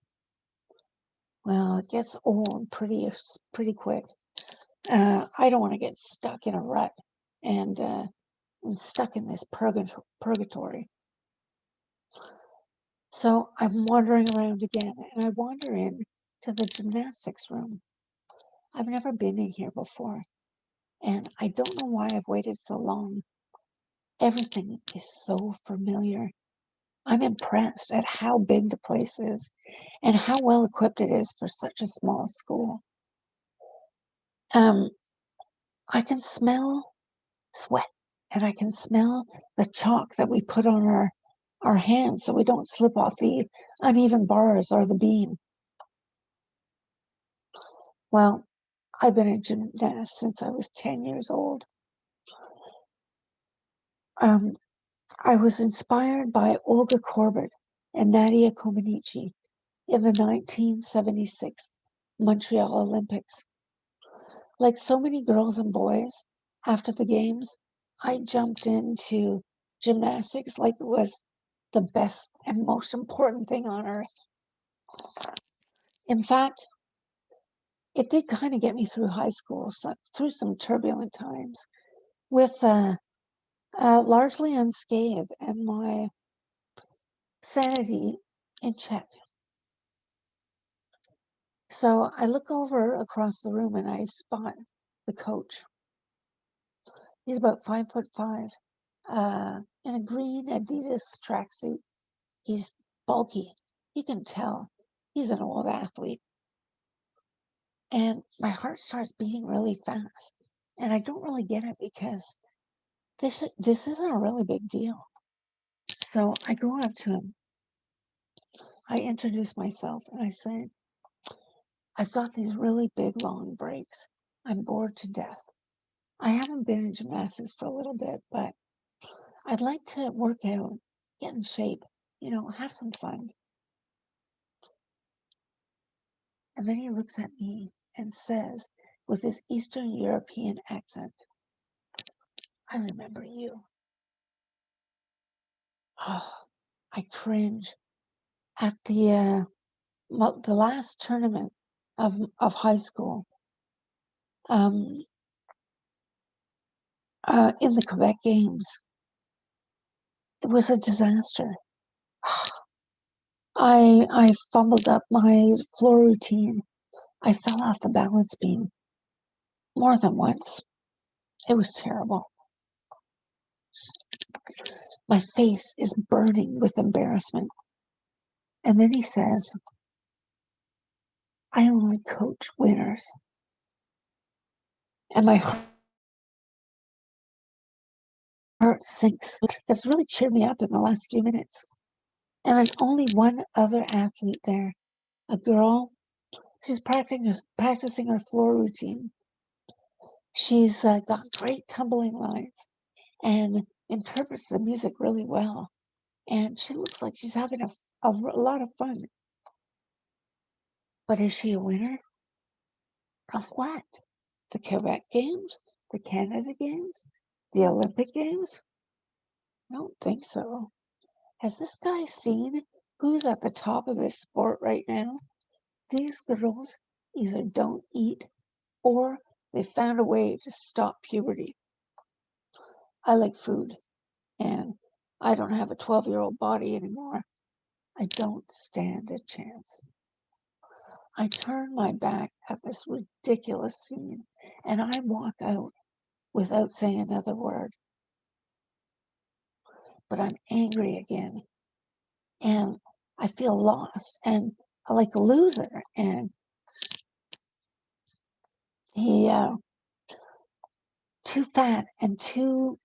Well, it gets old pretty quick. I don't want to get stuck in a rut and stuck in this purgatory. So I'm wandering around again, and I wander in to the gymnastics room. I've never been in here before, and I don't know why I've waited so long. Everything is so familiar. I'm impressed at how big the place is and how well equipped it is for such a small school. I can smell sweat, and I can smell the chalk that we put on our hands so we don't slip off the uneven bars or the beam. Well, I've been a gymnast since I was 10 years old. I was inspired by Olga Korbut and Nadia Comaneci in the 1976 Montreal Olympics. Like so many girls and boys, after the games, I jumped into gymnastics like it was the best and most important thing on earth. In fact, it did kind of get me through high school, through some turbulent times, with largely unscathed and my sanity in check. So I look over across the room and I spot the coach. He's about 5'5", in a green Adidas tracksuit. He's bulky. You can tell he's an old athlete. And my heart starts beating really fast. And I don't really get it because this isn't a really big deal. So I go up to him. I introduce myself and I say, I've got these really big long breaks. I'm bored to death. I haven't been in gymnastics for a little bit, but I'd like to work out, get in shape, have some fun. And then he looks at me and says, with his Eastern European accent, I remember you. Oh, I cringe. At the last tournament of high school, in the Quebec Games, it was a disaster. I fumbled up my floor routine. I fell off the balance beam more than once. It was terrible. My face is burning with embarrassment. And then he says, I only coach winners. And my heart sinks. That's really cheered me up in the last few minutes. And there's only one other athlete there, a girl. She's practicing her floor routine. She's got great tumbling lines and interprets the music really well. And she looks like she's having a lot of fun. But is she a winner? Of what? The Quebec Games? The Canada Games? The Olympic Games? I don't think so. Has this guy seen who's at the top of this sport right now? These girls either don't eat or they found a way to stop puberty. I like food, and I don't have a 12-year-old body anymore. I don't stand a chance. I turn my back at this ridiculous scene and I walk out without saying another word. But I'm angry again and I feel lost and like a loser. And he, too fat and too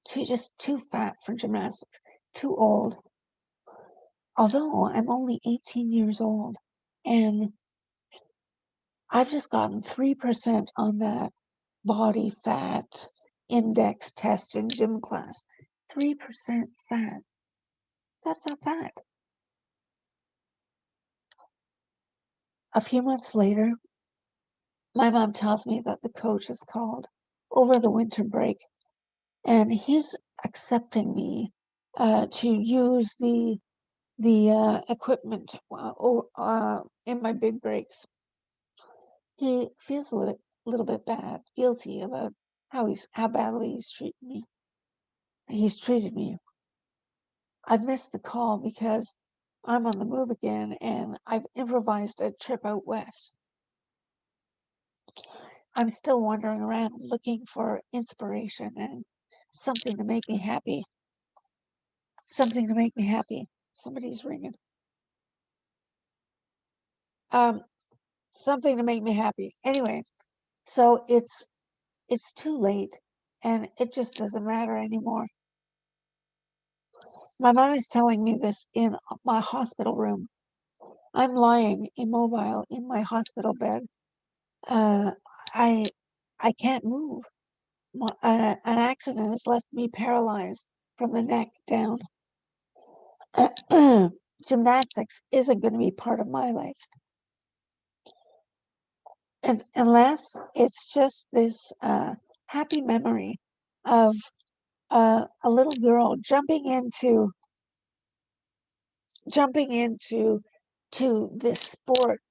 just too fat for gymnastics, too old. Although I'm only 18 years old and I've just gotten 3% on that body fat index test in gym class. 3% fat. That's not bad. A few months later, my mom tells me that the coach has called over the winter break and he's accepting me to use the equipment in my big breaks. He feels a little bit bad, guilty about how badly he's treated me. I've missed the call because I'm on the move again and I've improvised a trip out west. I'm still wandering around looking for inspiration and something to make me happy. Something to make me happy. Somebody's ringing. Something to make me happy. Anyway, so it's too late and it just doesn't matter anymore. My mom is telling me this in my hospital room. I'm lying immobile in my hospital bed. I can't move. An accident has left me paralyzed from the neck down. Gymnastics isn't going to be part of my life. And unless it's just this happy memory of a little girl jumping into this sport.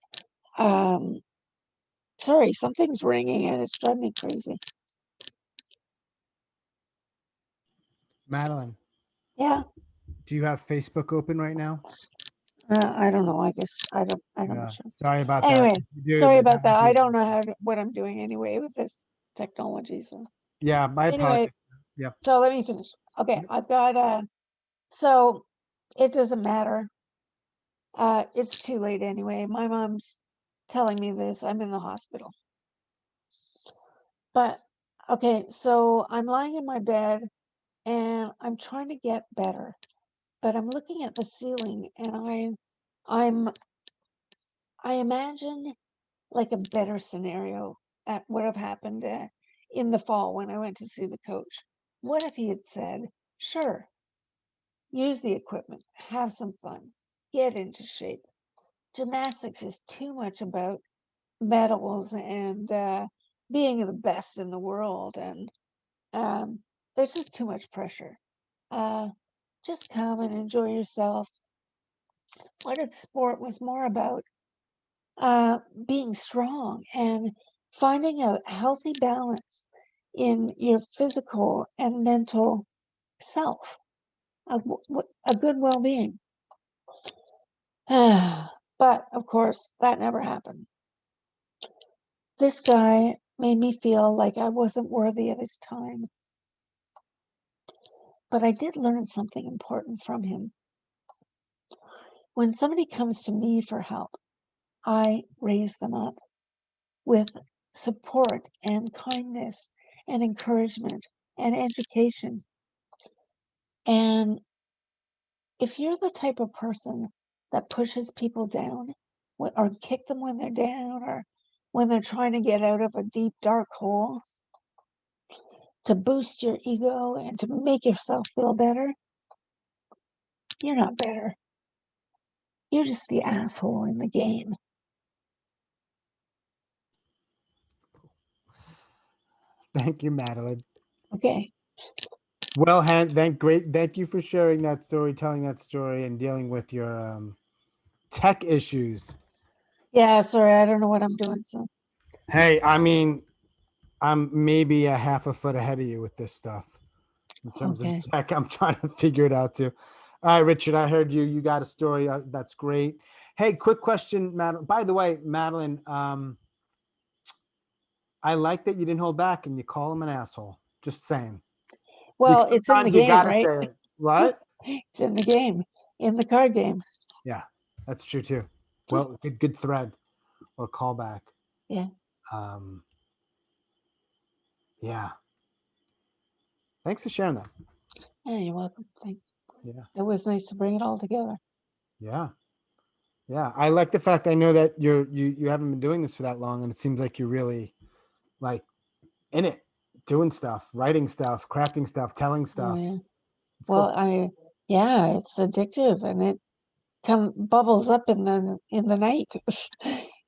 Sorry, something's ringing and it's driving me crazy. Madeline, Yeah, do you have Facebook open right now? I don't know. I guess I'm Yeah. not sure. Sorry about Anyway, that. If you do, sorry about that. might I be- don't know what I'm doing anyway with this technology. So Yeah, my anyway, apologies. Yep. so let me finish. Okay, Yep. I've got so it doesn't matter. It's too late anyway. My mom's telling me this. I'm in the hospital. But okay, so I'm lying in my bed and I'm trying to get better. But I'm looking at the ceiling and I imagine like a better scenario at would have happened in the fall when I went to see the coach. What if he had said, "Sure, use the equipment, have some fun, get into shape. Gymnastics is too much about medals and being the best in the world, and there's just too much pressure. Just come and enjoy yourself." What if sport was more about being strong and finding a healthy balance in your physical and mental self, a good well-being? But of course, that never happened. This guy made me feel like I wasn't worthy of his time. But I did learn something important from him. When somebody comes to me for help, I raise them up with support and kindness and encouragement and education. And if you're the type of person that pushes people down or kick them when they're down or when they're trying to get out of a deep, dark hole to boost your ego and to make yourself feel better, you're not better. You're just the asshole in the game. Thank you, Madeline. Okay. Well, thank you for sharing that story, telling that story, and dealing with your tech issues. Yeah, sorry, I don't know what I'm doing. So Hey, I mean, I'm maybe a half a foot ahead of you with this stuff in terms okay. of tech. I'm trying to figure it out too. All right, Richard, I heard you. You got a story. That's great. Hey, quick question, Madeline. By the way, Madeline, I like that you didn't hold back and you call him an asshole. Just saying. Well, Because it's in the sometimes you game, gotta right? say it, right? It's in the game, in the card game. Yeah, that's true too. Well, good thread or callback. Yeah. Um, yeah. Thanks for sharing that. Yeah, you're welcome. Thanks. Yeah. It was nice to bring it all together. Yeah. Yeah. I like the fact I know that you haven't been doing this for that long, and it seems like you're really like in it, doing stuff, writing stuff, crafting stuff, telling Oh stuff. yeah. It's Well, cool. yeah, it's addictive and it bubbles up in the night.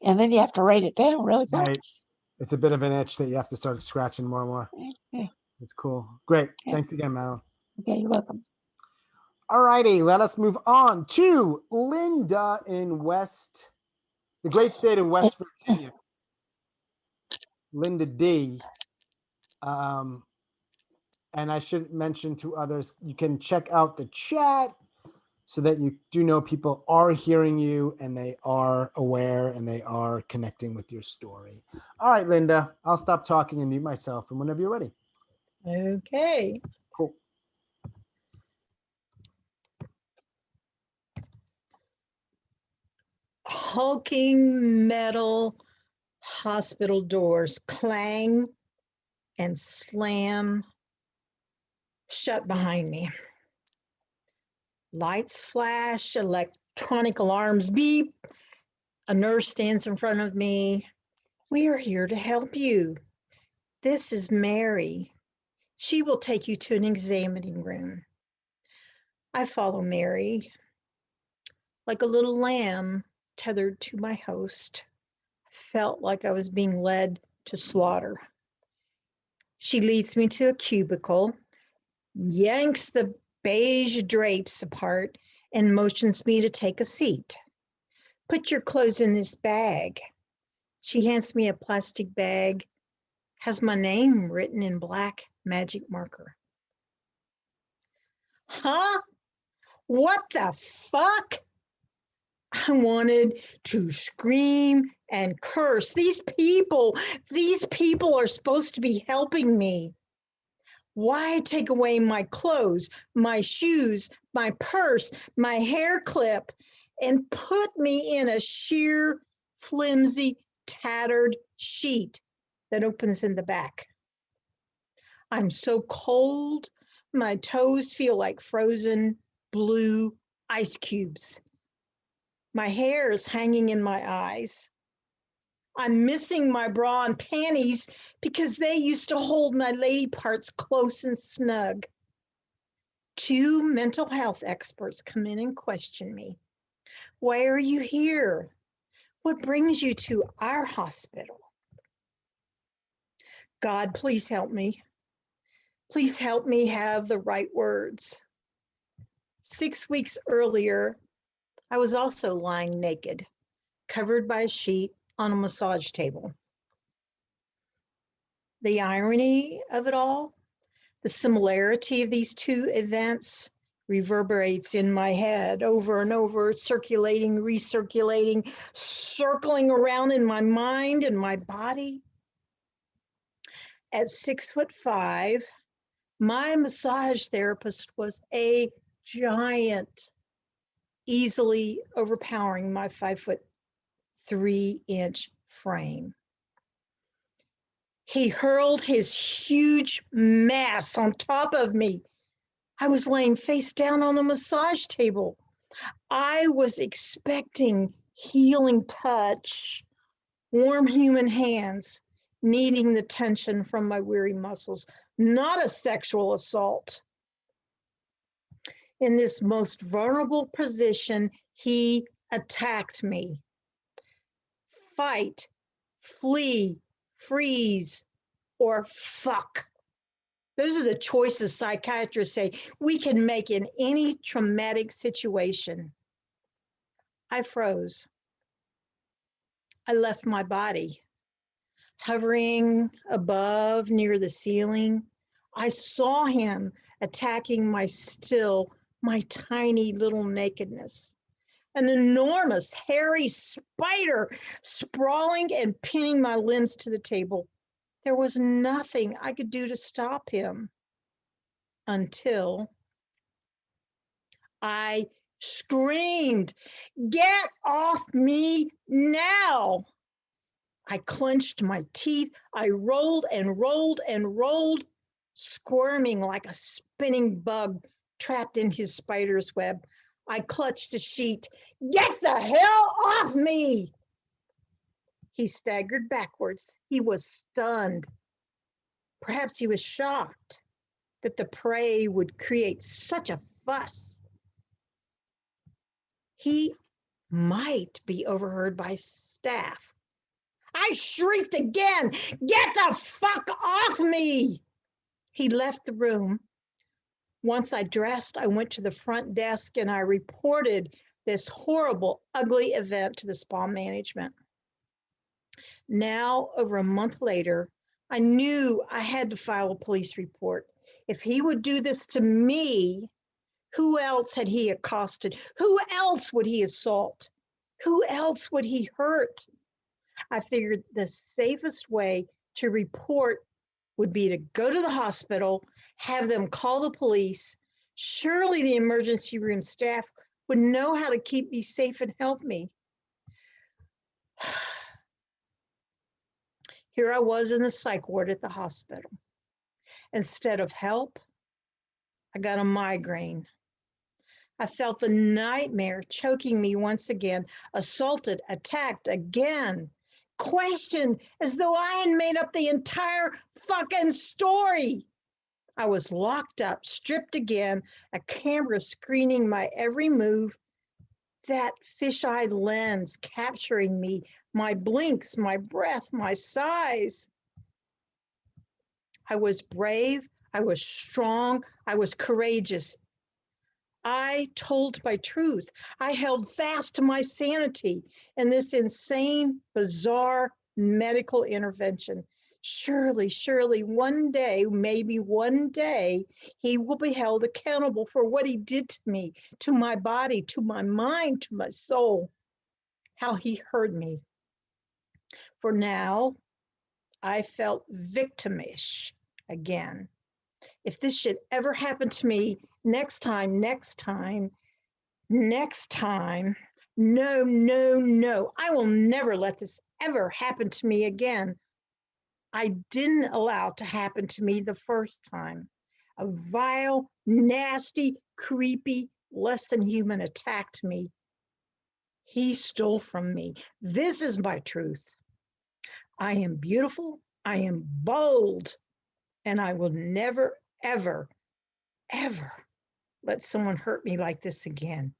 And then you have to write it down really Right. fast. It's a bit of an itch that you have to start scratching more and more. Yeah. It's cool. Great. Yeah. Thanks again, Madeline. Okay, you're welcome. All righty, let us move on to Linda in the great state of West Virginia. Linda D. And I should mention to others, you can check out the chat so that you do know people are hearing you and they are aware and they are connecting with your story. All right, Linda, I'll stop talking and mute myself. And whenever you're ready. Okay. Cool. Hulking metal hospital doors clang and slam shut behind me. Lights flash, electronic alarms beep. A nurse stands in front of me. We are here to help you. This is Mary. She will take you to an examining room. I follow Mary like a little lamb tethered to my host. Felt like I was being led to slaughter. She leads me to a cubicle, yanks the beige drapes apart, and motions me to take a seat. Put your clothes in this bag. She hands me a plastic bag, has my name written in black magic marker. Huh? What the fuck? I wanted to scream and curse. These people are supposed to be helping me. Why take away my clothes, my shoes, my purse, my hair clip, and put me in a sheer, flimsy, tattered sheet that opens in the back? I'm so cold, my toes feel like frozen blue ice cubes. My hair is hanging in my eyes. I'm missing my bra and panties because they used to hold my lady parts close and snug. 2 mental health experts come in and question me. Why are you here? What brings you to our hospital? God, please help me. Please help me have the right words. 6 weeks earlier, I was also lying naked, covered by a sheet on a massage table. The irony of it all, the similarity of these two events reverberates in my head over and over, circulating, recirculating, circling around in my mind and my body. At 6'5", my massage therapist was a giant, easily overpowering my 5'3" frame. He hurled his huge mass on top of me. I was laying face down on the massage table. I was expecting healing touch, warm human hands, kneading the tension from my weary muscles, not a sexual assault. In this most vulnerable position, he attacked me. Fight, flee, freeze, or fuck. Those are the choices psychiatrists say we can make in any traumatic situation. I froze. I left my body. Hovering above near the ceiling, I saw him attacking my tiny little nakedness. An enormous, hairy spider sprawling and pinning my limbs to the table. There was nothing I could do to stop him until I screamed, "Get off me now!" I clenched my teeth. I rolled and rolled and rolled, squirming like a spinning bug trapped in his spider's web. I clutched the sheet. "Get the hell off me!" He staggered backwards. He was stunned. Perhaps he was shocked that the prey would create such a fuss. He might be overheard by staff. I shrieked again, "Get the fuck off me!" He left the room. Once I dressed, I went to the front desk and I reported this horrible, ugly event to the spa management. Now, over a month later, I knew I had to file a police report. If he would do this to me, who else had he accosted? Who else would he assault? Who else would he hurt? I figured the safest way to report would be to go to the hospital, have them call the police. Surely the emergency room staff would know how to keep me safe and help me. Here I was in the psych ward at the hospital. Instead of help, I got a migraine. I felt the nightmare choking me once again, assaulted, attacked again, questioned as though I had made up the entire fucking story. I was locked up, stripped again, a camera screening my every move, that fish-eyed lens capturing me, my blinks, my breath, my sighs. I was brave, I was strong, I was courageous. I told my truth. I held fast to my sanity in this insane, bizarre medical intervention. Surely, one day, maybe one day, he will be held accountable for what he did to me, to my body, to my mind, to my soul, how he hurt me. For now, I felt victimish again. If this should ever happen to me next time, no, I will never let this ever happen to me again. I didn't allow it to happen to me the first time. A vile, nasty, creepy, less than human attacked me. He stole from me. This is my truth. I am beautiful, I am bold, and I will never, ever let someone hurt me like this again.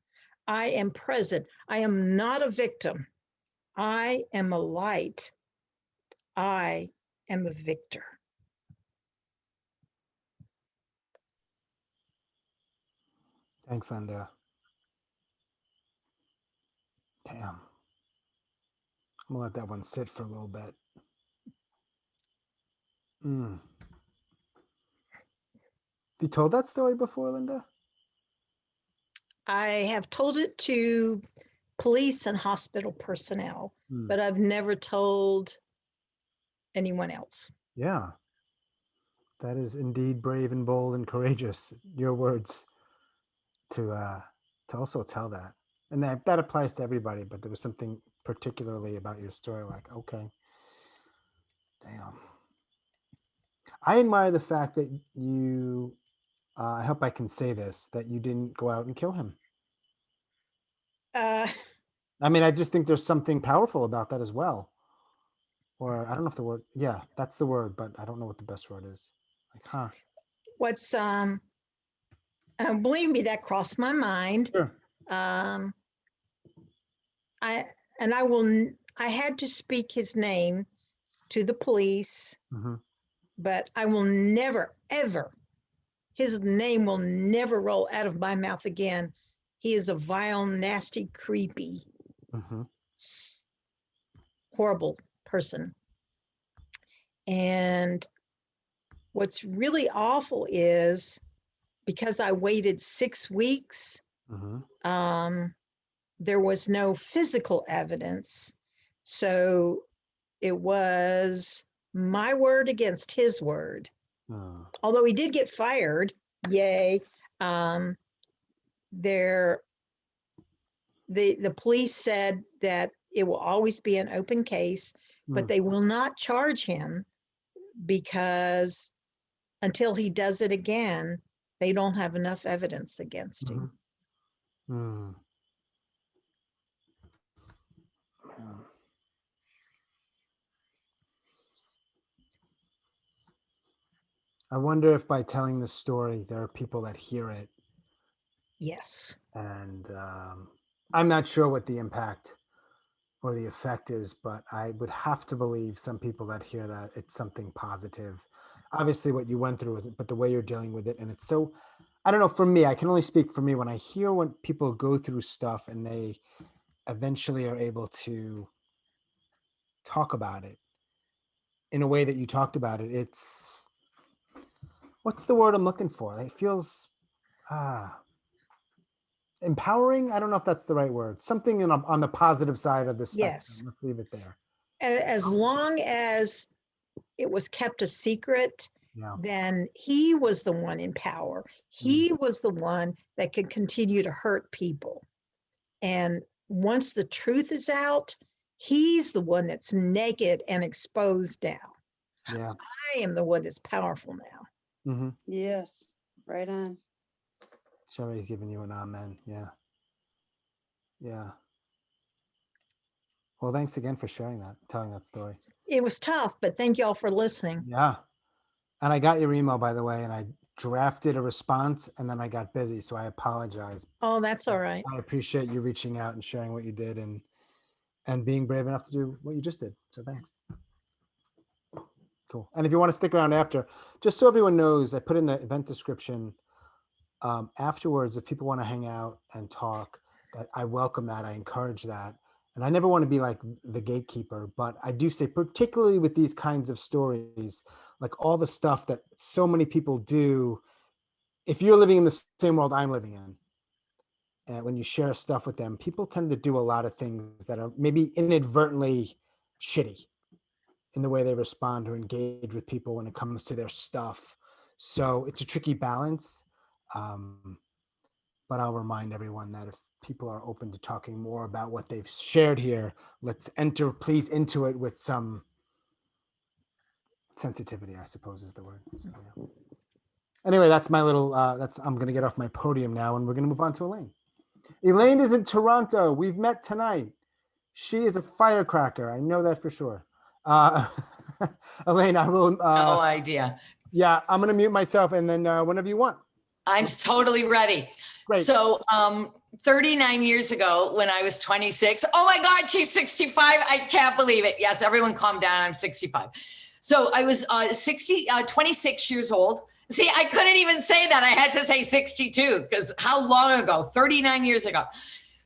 I am present. I am not a victim. I am a light. I am a victor. Thanks, Linda. Damn. I'm gonna let that one sit for a little bit. You told that story before, Linda? I have told it to police and hospital personnel, but I've never told anyone else. Yeah. That is indeed brave and bold and courageous. Your words to also tell that. And that applies to everybody, but there was something particularly about your story like, okay, damn. I admire the fact that you, I hope I can say this, that you didn't go out and kill him. I mean, I just think there's something powerful about that as well. Or I don't know if the word, yeah, that's the word, but I don't know what the best word is. Like, What's, believe me, that crossed my mind. Sure. I had to speak his name to the police. but I will never, ever, his name will never roll out of my mouth again. He is a vile, nasty, creepy, horrible person. And what's really awful is because I waited 6 weeks, there was no physical evidence. So it was my word against his word. Although he did get fired, yay. The police said that it will always be an open case, but they will not charge him because until he does it again, they don't have enough evidence against him. I wonder if by telling this story, there are people that hear it. Yes. And I'm not sure what the impact or the effect is, but I would have to believe some people that hear that it's something positive. Obviously what you went through isn't, but the way you're dealing with it. And it's so, I don't know, for me, I can only speak for me. When I hear when people go through stuff and they eventually are able to talk about it in a way that you talked about it, it's, what's the word I'm looking for? It feels empowering. I don't know if that's the right word. Something on the positive side of the spectrum. Yes. Let's leave it there. As long as it was kept a secret, Yeah. then he was the one in power. He was the one that could continue to hurt people. And once the truth is out, he's the one that's naked and exposed now. Yeah. I am the one that's powerful now. Yes, right on. Somebody's giving you an amen. Yeah. Yeah. Well, thanks again for sharing that, telling that story. It was tough, but thank you all for listening. Yeah. And I got your email, by the way, and I drafted a response and then I got busy. So I apologize. Oh, that's all right. I appreciate you reaching out and sharing what you did and being brave enough to do what you just did. So thanks. Cool. And if you want to stick around after, just so everyone knows, I put in the event description afterwards, if people want to hang out and talk, that I welcome that. I encourage that. And I never want to be like the gatekeeper, but I do say, particularly with these kinds of stories, like all the stuff that so many people do, if you're living in the same world I'm living in, and when you share stuff with them, people tend to do a lot of things that are maybe inadvertently shitty in the way they respond or engage with people when it comes to their stuff. So it's a tricky balance. But I'll remind everyone that if people are open to talking more about what they've shared here, let's please into it with some sensitivity, I suppose is the word. So, yeah. Anyway, that's my little, I'm going to get off my podium now and we're going to move on to Elaine. Elaine is in Toronto. We've met tonight. She is a firecracker. I know that for sure. Elaine, I will. No idea. Yeah, I'm going to mute myself and then whenever you want. I'm totally ready. Great. So 39 years ago when I was 26, oh my God, she's 65. I can't believe it. Yes, everyone calm down. I'm 65. So I was 26 years old. See, I couldn't even say that. I had to say 62 because how long ago? 39 years ago.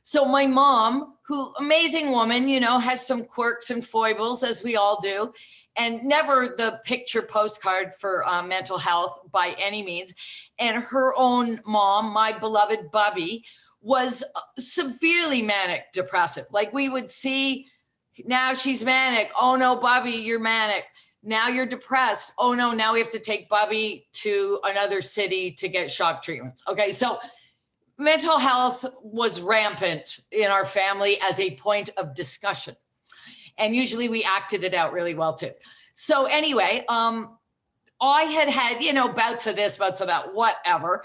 So my mom, who amazing woman, you know, has some quirks and foibles as we all do, and never the picture postcard for mental health by any means. And her own mom, my beloved Bubby, was severely manic depressive. Like we would see, now she's manic. Oh no, Bubby, you're manic. Now you're depressed. Oh no, now we have to take Bubby to another city to get shock treatments. Okay, so mental health was rampant in our family as a point of discussion. And usually we acted it out really well too. So anyway, I had, you know, bouts of this, bouts of that, whatever.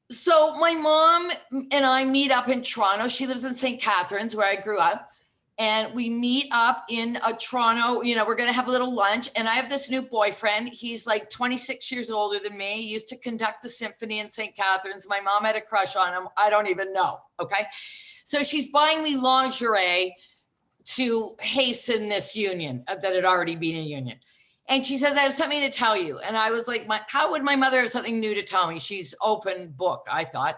So my mom and I meet up in Toronto. She lives in St. Catharines where I grew up. And we meet up in Toronto, you know, we're going to have a little lunch. And I have this new boyfriend. He's like 26 years older than me. He used to conduct the symphony in St. Catharines. My mom had a crush on him. I don't even know. Okay. So she's buying me lingerie to hasten this union that had already been a union. And she says, I have something to tell you. And I was like, how would my mother have something new to tell me? She's open book, I thought.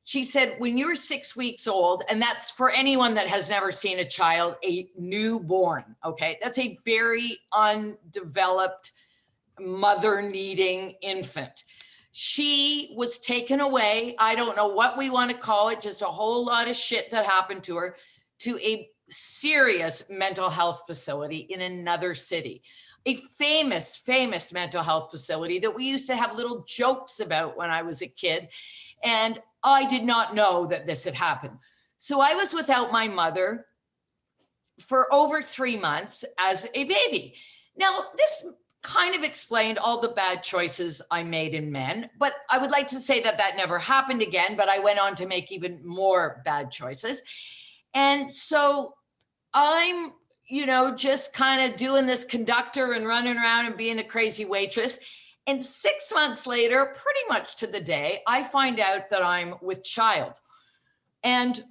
She said, when you were 6 weeks old, and that's for anyone that has never seen a child, a newborn, okay? That's a very undeveloped, mother-needing infant. She was taken away, I don't know what we want to call it, just a whole lot of shit that happened to her, to a serious mental health facility in another city. A famous, famous mental health facility that we used to have little jokes about when I was a kid. And I did not know that this had happened. So I was without my mother for over 3 months as a baby. Now, this kind of explained all the bad choices I made in men, but I would like to say that that never happened again, but I went on to make even more bad choices. And so I'm, just kind of doing this conductor and running around and being a crazy waitress. And 6 months later, pretty much to the day, I find out that I'm with child. And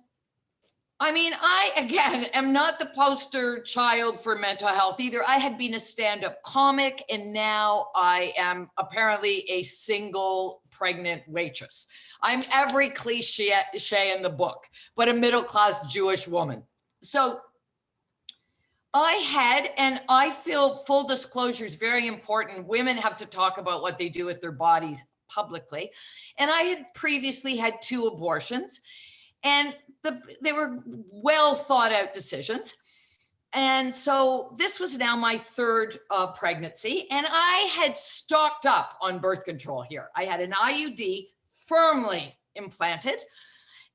I mean, I, again, am not the poster child for mental health either. I had been a stand-up comic, and now I am apparently a single pregnant waitress. I'm every cliche in the book, but a middle-class Jewish woman. So I had, and I feel full disclosure is very important. Women have to talk about what they do with their bodies publicly. And I had previously had 2 abortions, and they were well thought out decisions. And so this was now my 3rd pregnancy, and I had stocked up on birth control here. I had an IUD firmly implanted,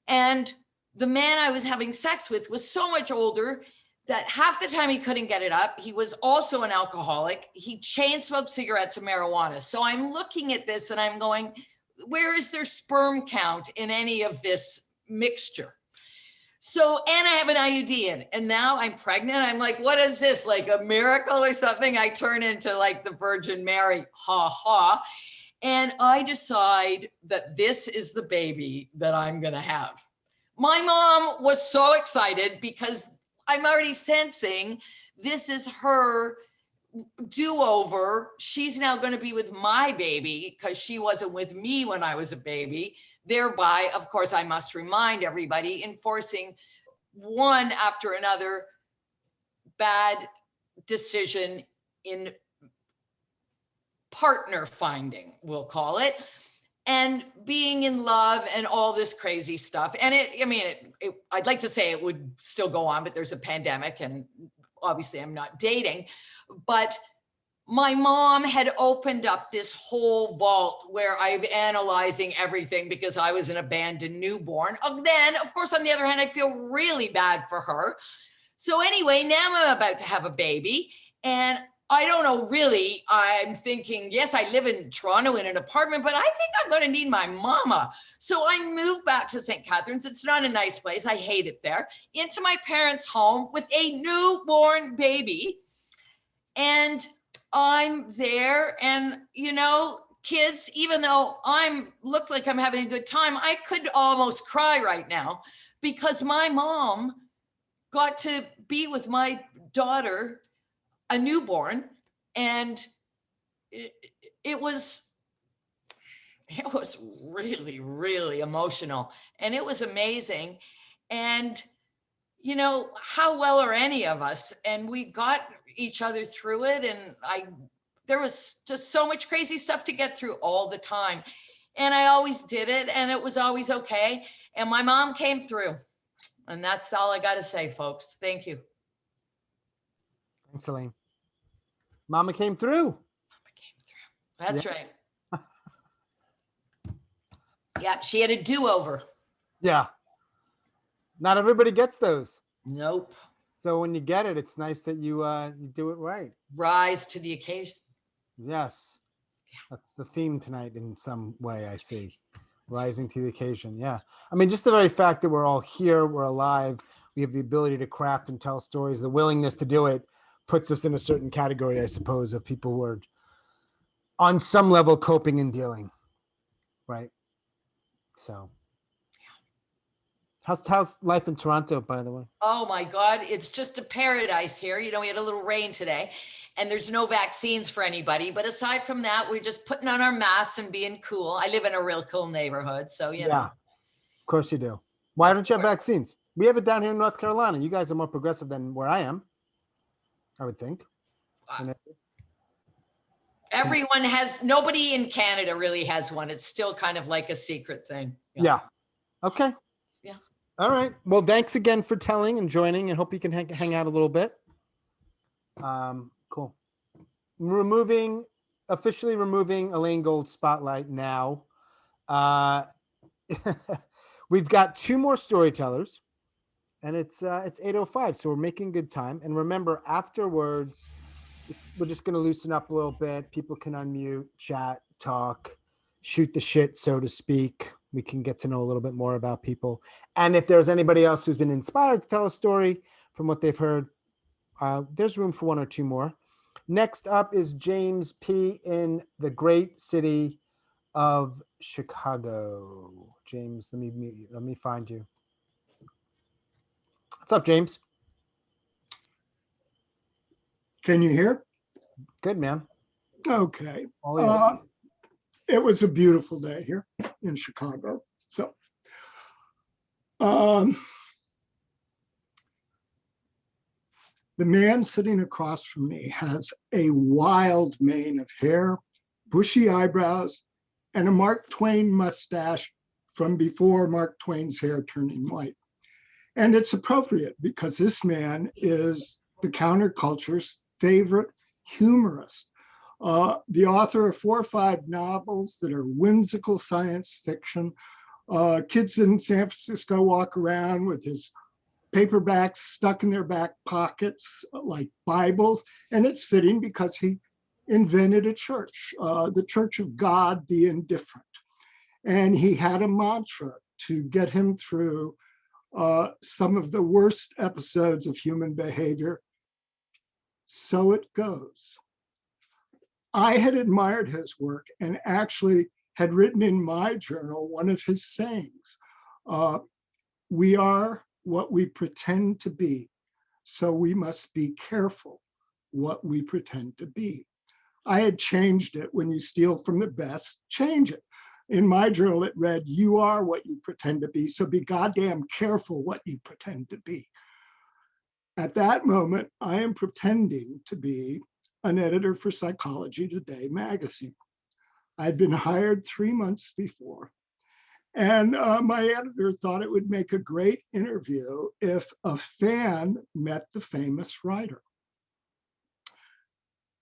and the man I was having sex with was so much older that half the time he couldn't get it up. He was also an alcoholic. He chain smoked cigarettes and marijuana. So I'm looking at this and I'm going, where is their sperm count in any of this mixture? So, and I have an IUD in, and now I'm pregnant. I'm like, what is this? Like a miracle or something? I turn into like the Virgin Mary, ha ha. And I decide that this is the baby that I'm going to have. My mom was so excited because I'm already sensing this is her do-over. She's now going to be with my baby because she wasn't with me when I was a baby. Thereby, of course, I must remind everybody, enforcing one after another bad decision in partner finding, we'll call it, and being in love and all this crazy stuff. And I'd like to say it would still go on, but there's a pandemic and obviously I'm not dating. But my mom had opened up this whole vault where I'm analyzing everything because I was an abandoned newborn. Then, of course, on the other hand, I feel really bad for her. So anyway, now I'm about to have a baby, and I don't know, really, I'm thinking, yes, I live in Toronto in an apartment, but I think I'm going to need my mama. So I moved back to St. Catharines. It's not a nice place. I hate it there. Into my parents' home with a newborn baby. And I'm there, and, kids, even though looks like I'm having a good time, I could almost cry right now because my mom got to be with my daughter, a newborn, and it was really, really emotional, and it was amazing. And how well are any of us? And we got each other through it, and there was just so much crazy stuff to get through all the time, and I always did it, and it was always okay. And my mom came through, and that's all I got to say, folks. Thank you. Thanks, Elaine. Mama came through. That's right. Yeah, she had a do-over. Yeah. Not everybody gets those. Nope. So when you get it, it's nice that you do it right. Rise to the occasion. Yes. Yeah. That's the theme tonight in some way, I see. Rising to the occasion. Yeah. I mean, just the very fact that we're all here, we're alive, we have the ability to craft and tell stories, the willingness to do it puts us in a certain category, I suppose, of people who are on some level coping and dealing. Right. So. How's life in Toronto, by the way? Oh my God, it's just a paradise here. You know, we had a little rain today and there's no vaccines for anybody. But aside from that, we're just putting on our masks and being cool. I live in a real cool neighborhood. So, you know. Of course you do. Why Of don't you have course. vaccines? We have it down here in North Carolina. You guys are more progressive than where I am, I would think. Everyone has, nobody in Canada really has one. It's still kind of like a secret thing. Yeah. Okay. Yeah. All right. Well, thanks again for telling and joining, and hope you can hang out a little bit. Cool. Officially removing Elaine Gold's spotlight now. We've got 2 more storytellers, and it's 8:05, so we're making good time. And remember, afterwards, we're just going to loosen up a little bit. People can unmute, chat, talk, shoot the shit, so to speak. We can get to know a little bit more about people. And if there's anybody else who's been inspired to tell a story from what they've heard, there's room for 1 or 2 more. Next up is James P. in the great city of Chicago. James, let me find you. What's up, James? Can you hear? Good, man. Okay. All ears. It was a beautiful day here in Chicago. So, the man sitting across from me has a wild mane of hair, bushy eyebrows, and a Mark Twain mustache from before Mark Twain's hair turning white. And it's appropriate because this man is the counterculture's favorite humorist, the author of 4 or 5 novels that are whimsical science fiction. Kids in San Francisco walk around with his paperbacks stuck in their back pockets like Bibles, and it's fitting because he invented a church, the Church of God, the Indifferent. And he had a mantra to get him through some of the worst episodes of human behavior. So it goes. I had admired his work and actually had written in my journal one of his sayings. We are what we pretend to be, so we must be careful what we pretend to be. I had changed it. When you steal from the best, change it. In my journal, it read, you are what you pretend to be, so be goddamn careful what you pretend to be. At that moment, I am pretending to be an editor for Psychology Today magazine. I'd been hired 3 months before, and my editor thought it would make a great interview if a fan met the famous writer.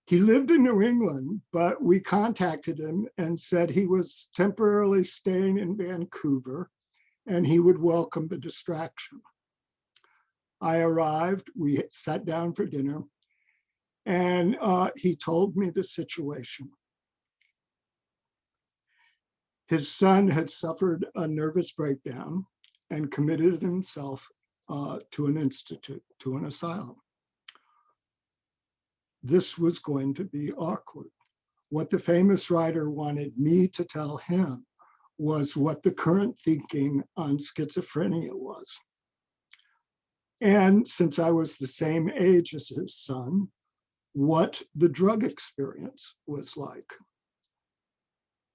He lived in New England, but we contacted him and said he was temporarily staying in Vancouver and he would welcome the distraction. I arrived, we sat down for dinner, and he told me the situation. His son had suffered a nervous breakdown and committed himself to an institute, to an asylum. This was going to be awkward. What the famous writer wanted me to tell him was what the current thinking on schizophrenia was. And since I was the same age as his son, what the drug experience was like.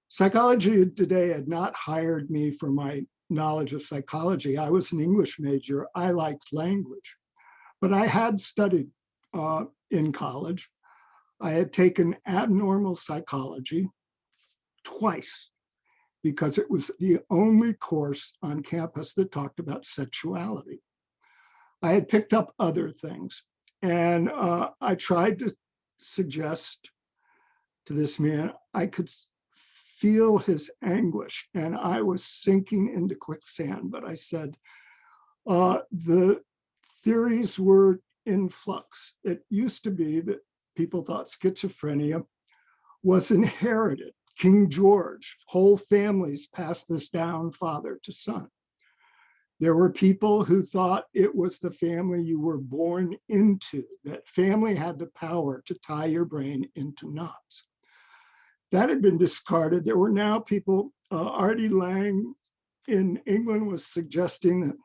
Psychology Today had not hired me for my knowledge of psychology. I was an English major. I liked language, but I had studied in college. I had taken abnormal psychology twice because it was the only course on campus that talked about sexuality. I had picked up other things, and I tried to suggest to this man, I could feel his anguish, and I was sinking into quicksand, but I said, the theories were in flux. It used to be that people thought schizophrenia was inherited. King George, whole families passed this down father to son. There were people who thought it was the family you were born into, that family had the power to tie your brain into knots. That had been discarded. There were now people, Artie Lang in England was suggesting that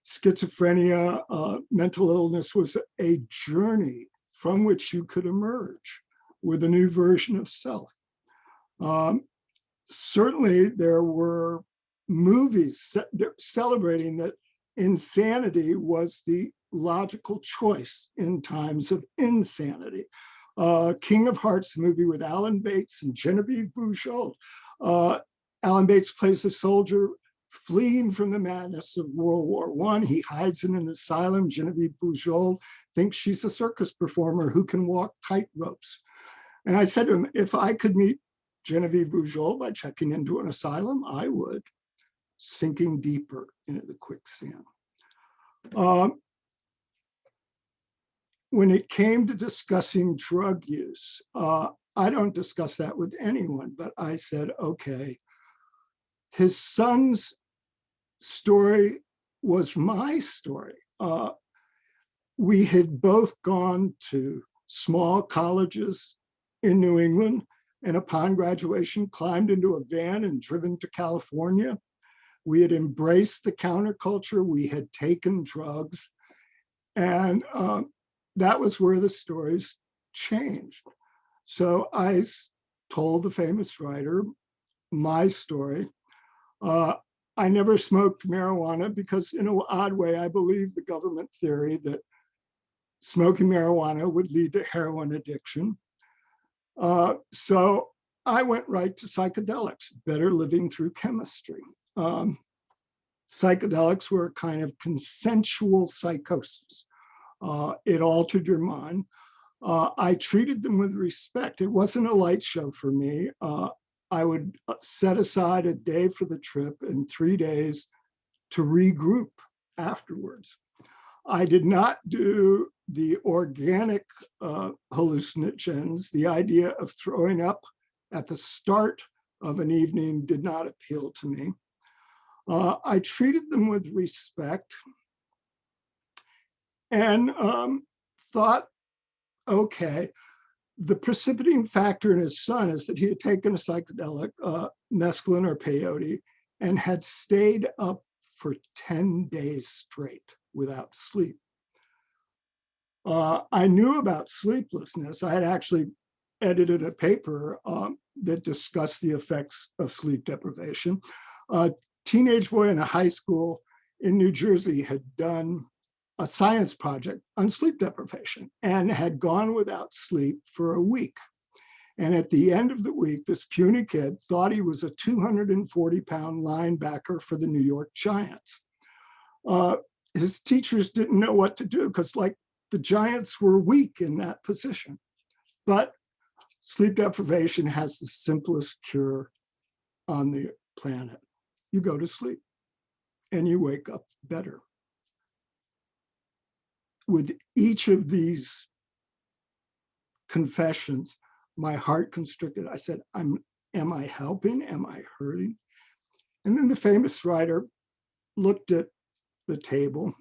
schizophrenia, mental illness was a journey from which you could emerge with a new version of self. Certainly, there were movies celebrating that insanity was the logical choice in times of insanity. King of Hearts, movie with Alan Bates and Genevieve Bujold. Alan Bates plays a soldier fleeing from the madness of World War I. He hides in an asylum. Genevieve Bujold thinks she's a circus performer who can walk tight ropes. And I said to him, if I could meet Genevieve Bujold by checking into an asylum, I would, sinking deeper into the quicksand. When it came to discussing drug use, I don't discuss that with anyone, but I said, okay, his son's story was my story. We had both gone to small colleges in New England, and upon graduation, climbed into a van and driven to California. We had embraced the counterculture. We had taken drugs. And that was where the stories changed. So I told the famous writer my story. I never smoked marijuana because, in an odd way, I believe the government theory that smoking marijuana would lead to heroin addiction. So I went right to psychedelics, better living through chemistry. Psychedelics were a kind of consensual psychosis. It altered your mind. I treated them with respect. It wasn't a light show for me. I would set aside a day for the trip and 3 days to regroup afterwards. I did not do the organic hallucinogens. The idea of throwing up at the start of an evening did not appeal to me. I treated them with respect and thought, okay, the precipitating factor in his son is that he had taken a psychedelic, mescaline or peyote, and had stayed up for 10 days straight without sleep. I knew about sleeplessness. I had actually edited a paper that discussed the effects of sleep deprivation. A teenage boy in a high school in New Jersey had done a science project on sleep deprivation and had gone without sleep for a week. And at the end of the week, this puny kid thought he was a 240-pound linebacker for the New York Giants. His teachers didn't know what to do because, like, the Giants were weak in that position. But sleep deprivation has the simplest cure on the planet. You go to sleep and you wake up better. With each of these confessions, my heart constricted. I said, am I helping? Am I hurting? And then the famous writer looked at the table.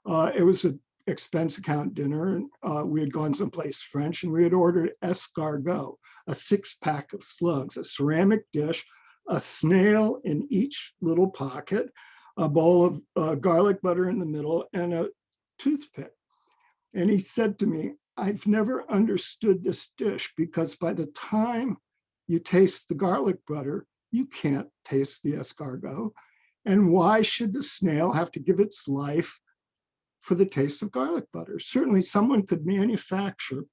It was an expense account dinner, and we had gone someplace French, and we had ordered escargot, a 6-pack of slugs, a ceramic dish, a snail in each little pocket, a bowl of garlic butter in the middle, and a toothpick. And he said to me, I've never understood this dish because by the time you taste the garlic butter, you can't taste the escargot. And why should the snail have to give its life for the taste of garlic butter? Certainly someone could manufacture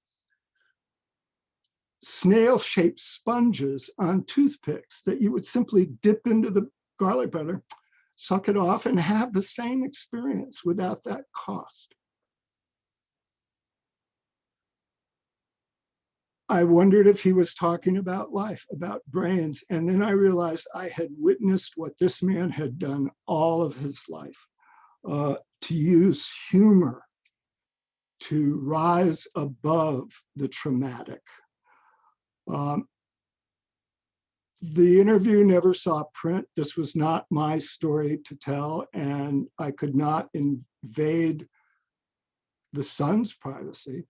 snail-shaped sponges on toothpicks that you would simply dip into the garlic butter, suck it off, and have the same experience without that cost. I wondered if he was talking about life, about brains. And then I realized I had witnessed what this man had done all of his life, to use humor to rise above the traumatic. The interview never saw print. This was not my story to tell, and I could not invade the son's privacy.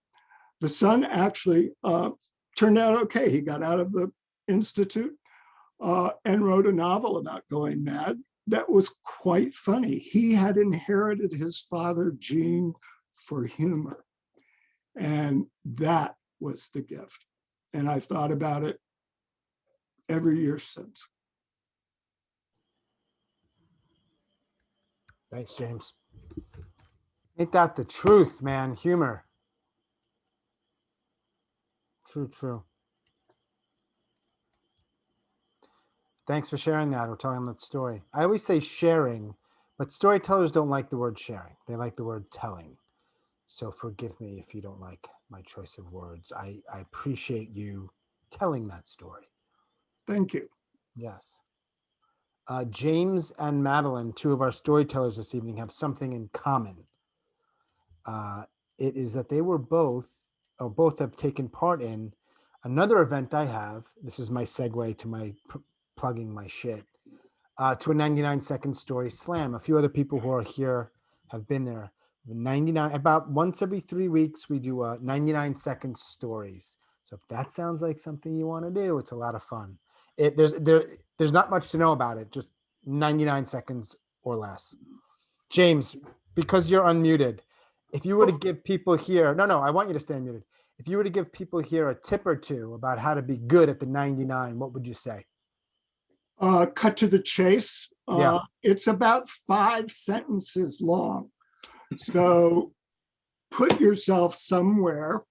The son actually turned out okay. He got out of the institute and wrote a novel about going mad. that was quite funny. He had inherited his father's gene for humor. And that was the gift. And I thought about it every year since. Thanks, James. Ain't that the truth, man? Humor. True, true. Thanks for sharing that. We're talking about story. I always say sharing, but storytellers don't like the word sharing. They like the word telling. So forgive me if you don't like my choice of words. I appreciate you telling that story. Thank you. Yes. James and Madeleine, two of our storytellers this evening, have something in common. It is that they were both have taken part in another event I have. This is my segue to my plugging my shit to a 99-second story slam. A few other people who are here have been there. 99, about once every 3 weeks, we do 99-second stories. So if that sounds like something you want to do, it's a lot of fun. There's not much to know about it, just 99 seconds or less. James, because you're unmuted, if you were to give people here, no, I want you to stay muted. If you were to give people here a tip or two about how to be good at the 99, what would you say? Cut to the chase. Yeah. It's about 5 sentences long. So put yourself somewhere,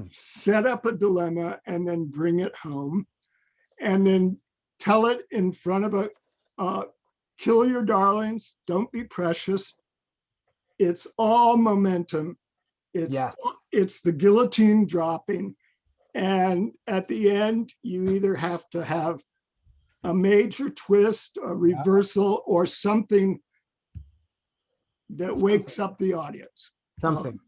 set up a dilemma, and then bring it home. And then tell it in front of kill your darlings. Don't be precious. It's all momentum. It's the guillotine dropping. And at the end, you either have to have a major twist, a reversal, or something that wakes up the audience. Something.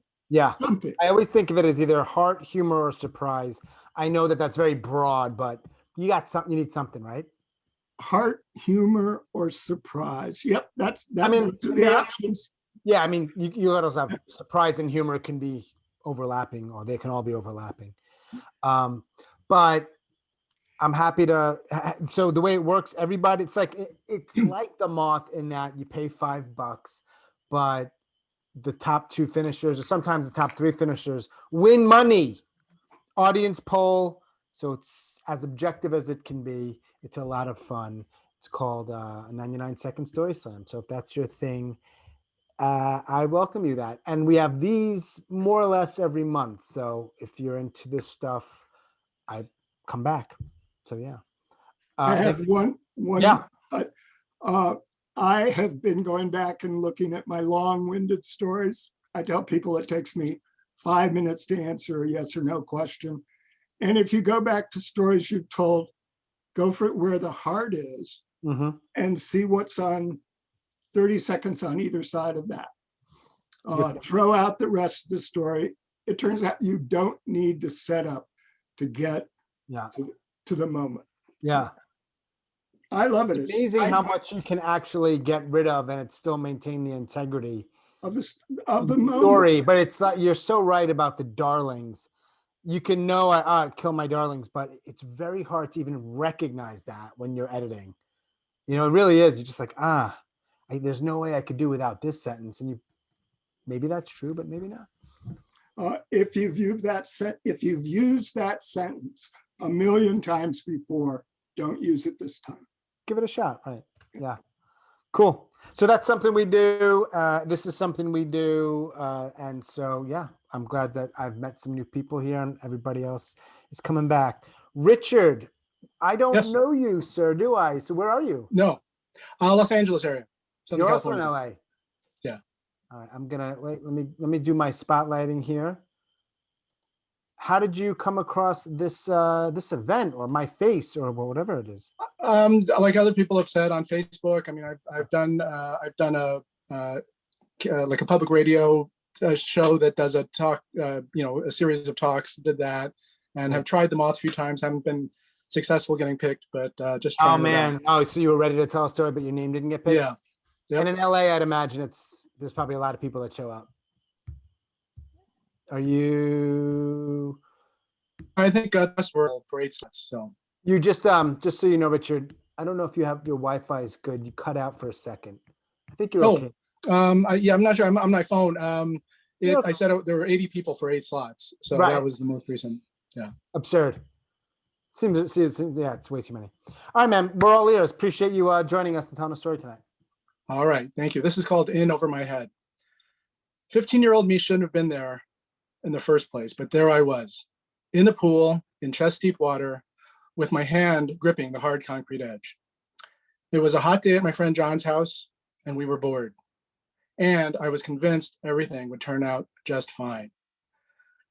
Something. I always think of it as either heart, humor, or surprise. I know that that's very broad, but you got something. You need something, right? Heart, humor, or surprise. Yep, that's I mean, the options. Yeah, I mean, you let us have surprise and humor can be overlapping, or they can all be overlapping. But I'm happy to. So the way it works, everybody, it's like the Moth in that you pay $5, but the top 2 finishers, or sometimes the top 3 finishers, win money. Audience poll. So it's as objective as it can be. It's a lot of fun. It's called a 99-second story slam. So if that's your thing, I welcome you that. And we have these more or less every month. So if you're into this stuff, I come back. So yeah. I have one. Yeah. I have been going back and looking at my long-winded stories. I tell people it takes me 5 minutes to answer a yes or no question. And if you go back to stories you've told, go for it where the heart is and see what's on 30 seconds on either side of that. Throw out the rest of the story. It turns out you don't need the setup to get to the moment. Yeah. I love it. It's amazing how much you can actually get rid of and it still maintain the integrity of the moment. Story. But it's like, you're so right about the darlings. You can know I kill my darlings, but it's very hard to even recognize that when you're editing. You know, it really is. You're just like, there's no way I could do without this sentence. And maybe that's true, but maybe not. If you've used that sentence a million times before, don't use it this time. Give it a shot. Right. Yeah. Cool. So that's something we do. This is something we do. And so, yeah, I'm glad that I've met some new people here and everybody else is coming back. Richard, I don't know you, sir, do I? So where are you? No, Los Angeles area. Southern You're California. also in LA. Yeah. All right. I'm gonna wait. Let me do my spotlighting here. How did you come across this this event, or my face, or whatever it is? Like other people have said on Facebook. I mean, I've done like a public radio show that does a talk, a series of talks. Did that, and have tried the Moth a few times. Haven't been successful getting picked, but just. Oh man! Oh, so you were ready to tell a story, but your name didn't get picked. Yeah. Yep. And in LA, I'd imagine there's probably a lot of people that show up. Are you? I think that's for 8 cents. So you just so you know, Richard, I don't know if you have your Wi-Fi is good. You cut out for a second. I think you're Oh, okay. yeah, I'm not sure. I'm on my phone. You're I said there were 80 people for 8 slots. So Right. that was the most recent. Yeah. Absurd. Yeah, it's way too many. All right, man. We're all ears. Appreciate you joining us and telling a story tonight. All right. Thank you. This is called In Over My Head. 15-year-old me shouldn't have been there in the first place, but there I was in the pool in chest deep water with my hand gripping the hard concrete edge. It was a hot day at my friend John's house and we were bored. And I was convinced everything would turn out just fine.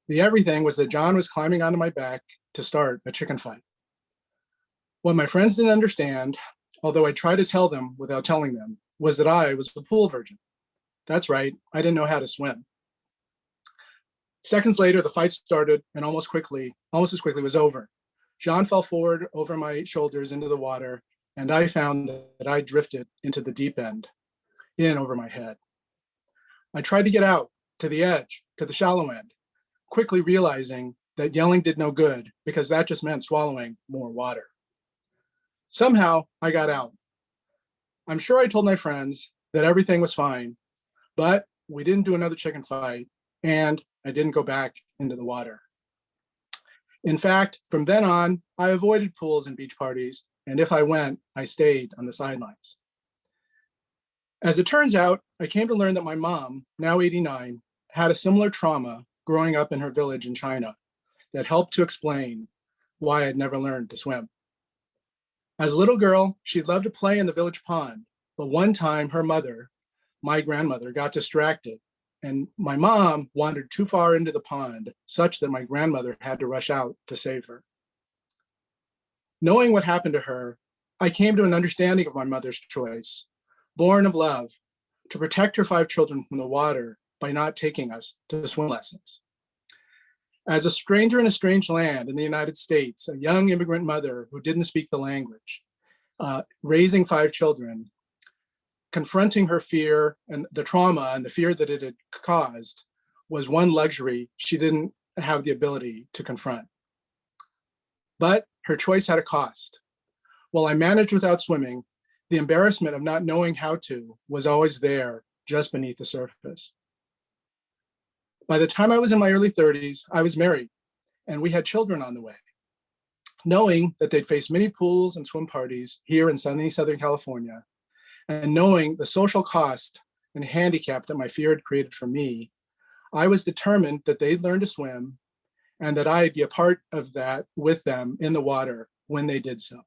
The everything was that John was climbing onto my back to start a chicken fight. What my friends didn't understand, although I tried to tell them without telling them, was that I was a pool virgin. That's right, I didn't know how to swim. Seconds later, the fight started and almost as quickly was over. John fell forward over my shoulders into the water, and I found that I drifted into the deep end, in over my head. I tried to get out, to the edge, to the shallow end, quickly realizing that yelling did no good because that just meant swallowing more water. Somehow I got out. I'm sure I told my friends that everything was fine, but we didn't do another chicken fight and I didn't go back into the water. In fact, from then on, I avoided pools and beach parties, and if I went, I stayed on the sidelines. As it turns out, I came to learn that my mom, now 89, had a similar trauma growing up in her village in China that helped to explain why I'd never learned to swim. As a little girl, she'd loved to play in the village pond, but one time her mother, my grandmother, got distracted and my mom wandered too far into the pond, such that my grandmother had to rush out to save her. Knowing what happened to her, I came to an understanding of my mother's choice, born of love, to protect her 5 children from the water by not taking us to swim lessons. As a stranger in a strange land in the United States, a young immigrant mother who didn't speak the language, raising 5 children, confronting her fear and the trauma and the fear that it had caused was one luxury she didn't have the ability to confront. But her choice had a cost. While I managed without swimming, the embarrassment of not knowing how to was always there, just beneath the surface. By the time I was in my early 30s, I was married and we had children on the way. Knowing that they'd face many pools and swim parties here in sunny Southern California, and knowing the social cost and handicap that my fear had created for me, I was determined that they'd learn to swim and that I'd be a part of that with them in the water when they did so.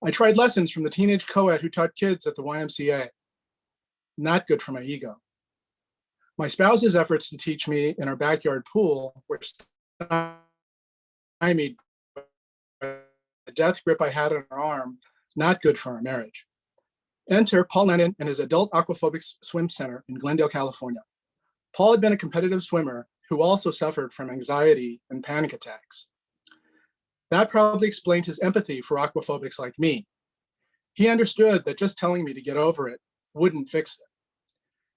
I tried lessons from the teenage co-ed who taught kids at the YMCA. Not good for my ego. My spouse's efforts to teach me in our backyard pool were stymied by the death grip I had on her arm, not good for our marriage. Enter Paul Lennon and his adult aquaphobic swim center in Glendale, California. Paul had been a competitive swimmer who also suffered from anxiety and panic attacks. That probably explained his empathy for aquaphobics like me. He understood that just telling me to get over it wouldn't fix it.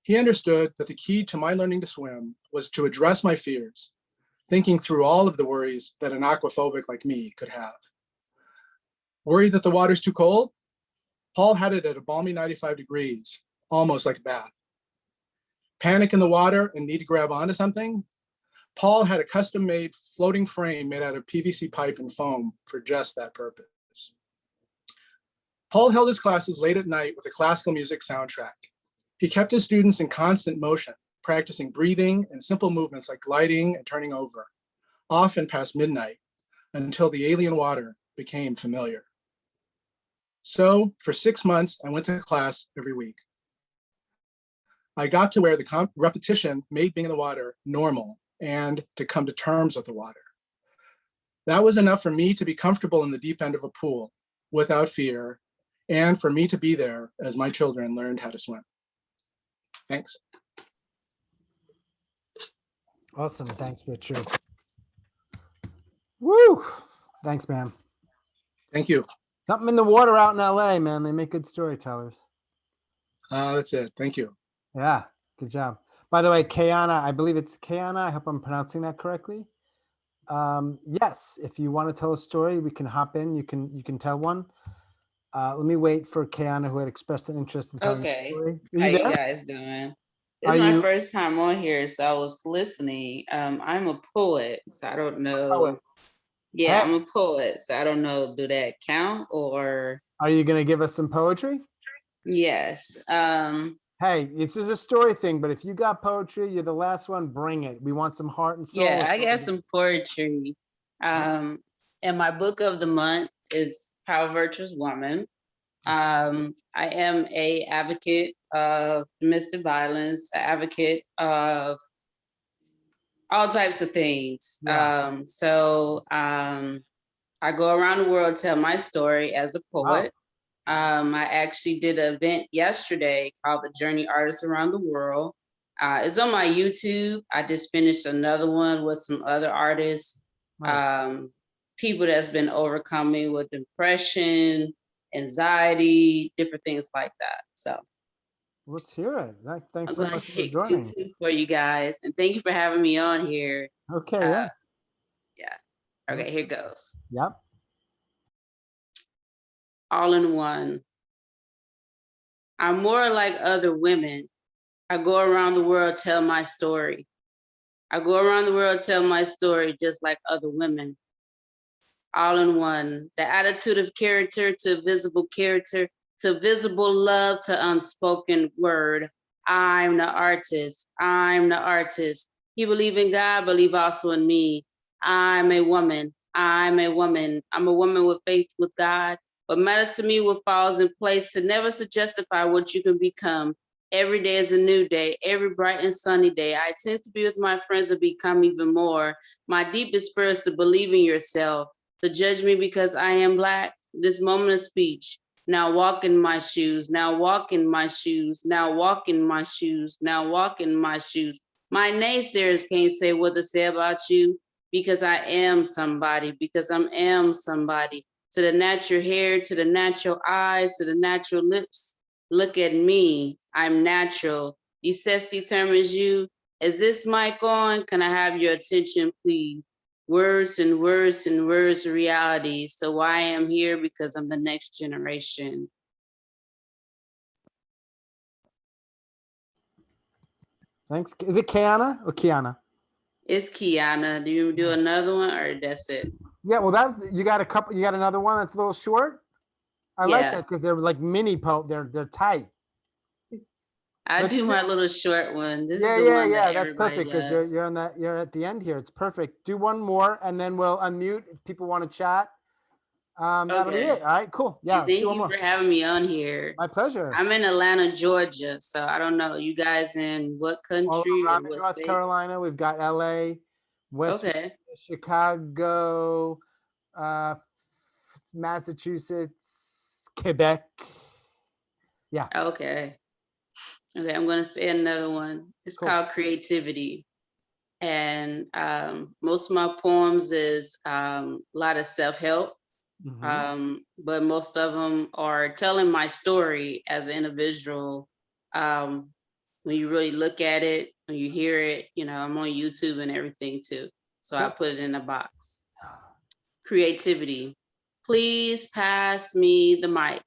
He understood that the key to my learning to swim was to address my fears, thinking through all of the worries that an aquaphobic like me could have. Worry that the water's too cold? Paul had it at a balmy 95 degrees, almost like a bath. Panic in the water and need to grab onto something? Paul had a custom-made floating frame made out of PVC pipe and foam for just that purpose. Paul held his classes late at night with a classical music soundtrack. He kept his students in constant motion, practicing breathing and simple movements like gliding and turning over, often past midnight, until the alien water became familiar. So for 6 months, I went to class every week. I got to where the repetition made being in the water normal and to come to terms with the water. That was enough for me to be comfortable in the deep end of a pool without fear, and for me to be there as my children learned how to swim. Thanks. Awesome. Thanks, Richard. Woo! Thanks, man. Thank you. Something in the water out in LA, man. They make good storytellers. That's it. Thank you. Yeah, good job. By the way, Keyana, I believe it's Keyana. I hope I'm pronouncing that correctly. Yes, if you want to tell a story, we can hop in. You can tell one. Let me wait for Keyana, who had expressed an interest in telling a Okay. story. Are How you you there? guys doing? This Are is my you first time on here, so I was listening. I'm a poet, so I don't poet? know. Yeah, Hey, I'm a poet, so I don't know, do that count or are you going to give us some poetry? yes. Hey, this is a story thing, but if you got poetry, you're the last one. Bring it. We want some heart and soul. Yeah, I got some poetry. And my book of the month is How Virtuous Woman. I am a advocate of domestic violence, an advocate of all types of things. Yeah. I go around the world, tell my story as a Wow. poet. I actually did an event yesterday called the Journey Artists Around the World. It's on my YouTube. I just finished another one with some other artists, Nice. people that's been overcoming with depression, anxiety, different things like that. So Let's hear it. Thanks I'm so going to much for hit joining. YouTube for you guys. And thank you for having me on here. Okay. Yeah. Yeah. Okay, here goes. Yep. All in one. I'm more like other women. I go around the world, tell my story. I go around the world, tell my story just like other women. All in one. The attitude of character to visible character, to visible love, to unspoken word. I'm the artist. I'm the artist. He believe in God, believe also in me. I'm a woman. I'm a woman. I'm a woman with faith with God. What matters to me, what falls in place, to never justify what you can become. Every day is a new day, every bright and sunny day. I tend to be with my friends and become even more. My deepest fear is to believe in yourself, to judge me because I am Black. This moment of speech. Now walk in my shoes, now walk in my shoes, now walk in my shoes, now walk in my shoes. My naysayers can't say what to say about you because I am somebody, because I am somebody. To the natural hair, to the natural eyes, to the natural lips. Look at me, I'm natural. Success determines you. Is this mic on? Can I have your attention, please? Words and words and words of reality. So why I am here? Because I'm the next generation. Thanks. Is it Keyana or Keyana? It's Keyana. Do you do another one or that's it? Yeah. Well, you got a couple. You got another one that's a little short. I like that because they're like mini poem. They're tight. I do my little short one. This is the Yeah. one that That's everybody perfect because loves. you're at the end here. It's perfect. Do one more and then we'll unmute if people want to chat. That'll be it. All right. Cool. Yeah. And thank you for having me on here. My pleasure. I'm in Atlanta, Georgia. So I don't know. You guys in what country or I'm in what North state? Carolina. We've got LA, West Virginia, Chicago, Massachusetts, Quebec. Yeah. Okay, I'm going to say another one. It's called Creativity. And most of my poems is a lot of self-help. But most of them are telling my story as an individual. When you really look at it, when you hear it, I'm on YouTube and everything too. So I put it in a box. Creativity. Please pass me the mic.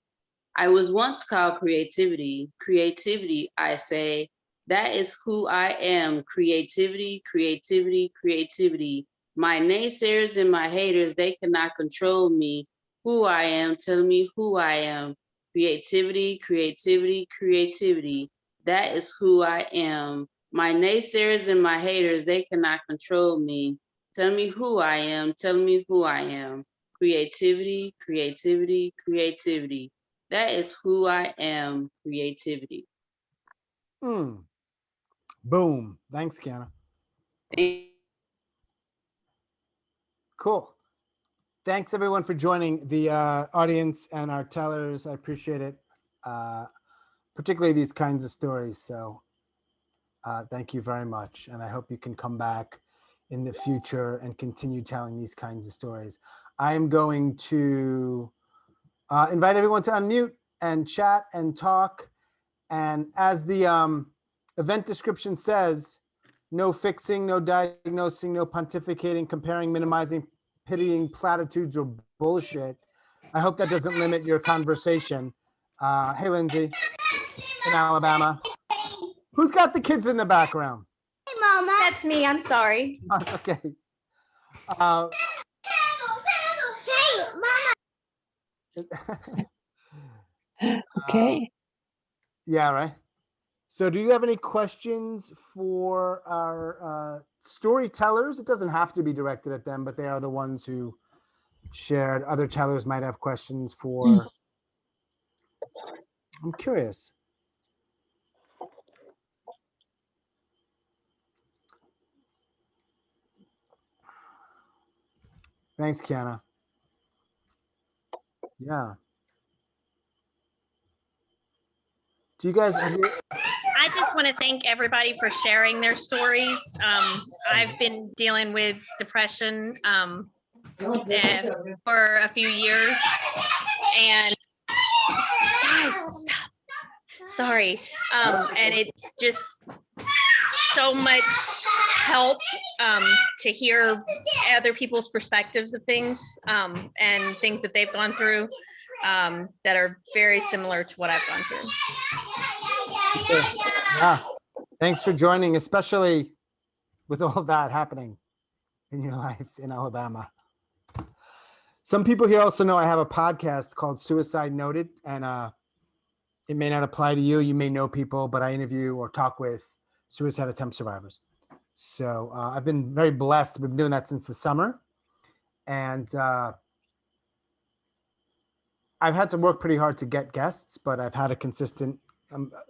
I was once called creativity. Creativity, I say, that is who I am. Creativity, creativity, creativity. My naysayers and my haters, they cannot control me. Who I am, tell me who I am. Creativity, creativity, creativity. That is who I am. My naysayers and my haters, they cannot control me. Tell me who I am, tell me who I am. Creativity, creativity, creativity. That is who I am, creativity. Boom. Thanks, Keyana. Cool. Thanks everyone for joining the audience and our tellers. I appreciate it. Particularly these kinds of stories. So thank you very much. And I hope you can come back in the future and continue telling these kinds of stories. I am going to invite everyone to unmute and chat and talk. And as the event description says, no fixing, no diagnosing, no pontificating, comparing, minimizing, pitying, platitudes, or bullshit. I hope that doesn't limit your conversation. Hey, Lindsay, in Alabama. Who's got the kids in the background? Hey, Mama. That's me. I'm sorry. Oh, it's okay. Hey, Mama. Okay. Yeah, right. So do you have any questions for our storytellers? It doesn't have to be directed at them, but they are the ones who shared. Other tellers might have questions for. I'm curious. Thanks, Keyana. Yeah. Do you guys? I just want to thank everybody for sharing their stories. I've been dealing with depression for a few years, and sorry, and it's just so much help to hear other people's perspectives of things and things that they've gone through that are very similar to what I've gone through. Yeah. Thanks for joining, especially with all of that happening in your life in Alabama. Some people here also know I have a podcast called Suicide Noted, and it may not apply to you. You may know people, but I interview or talk with suicide attempt survivors. So I've been very blessed. We've been doing that since the summer. And I've had to work pretty hard to get guests, but I've had a consistent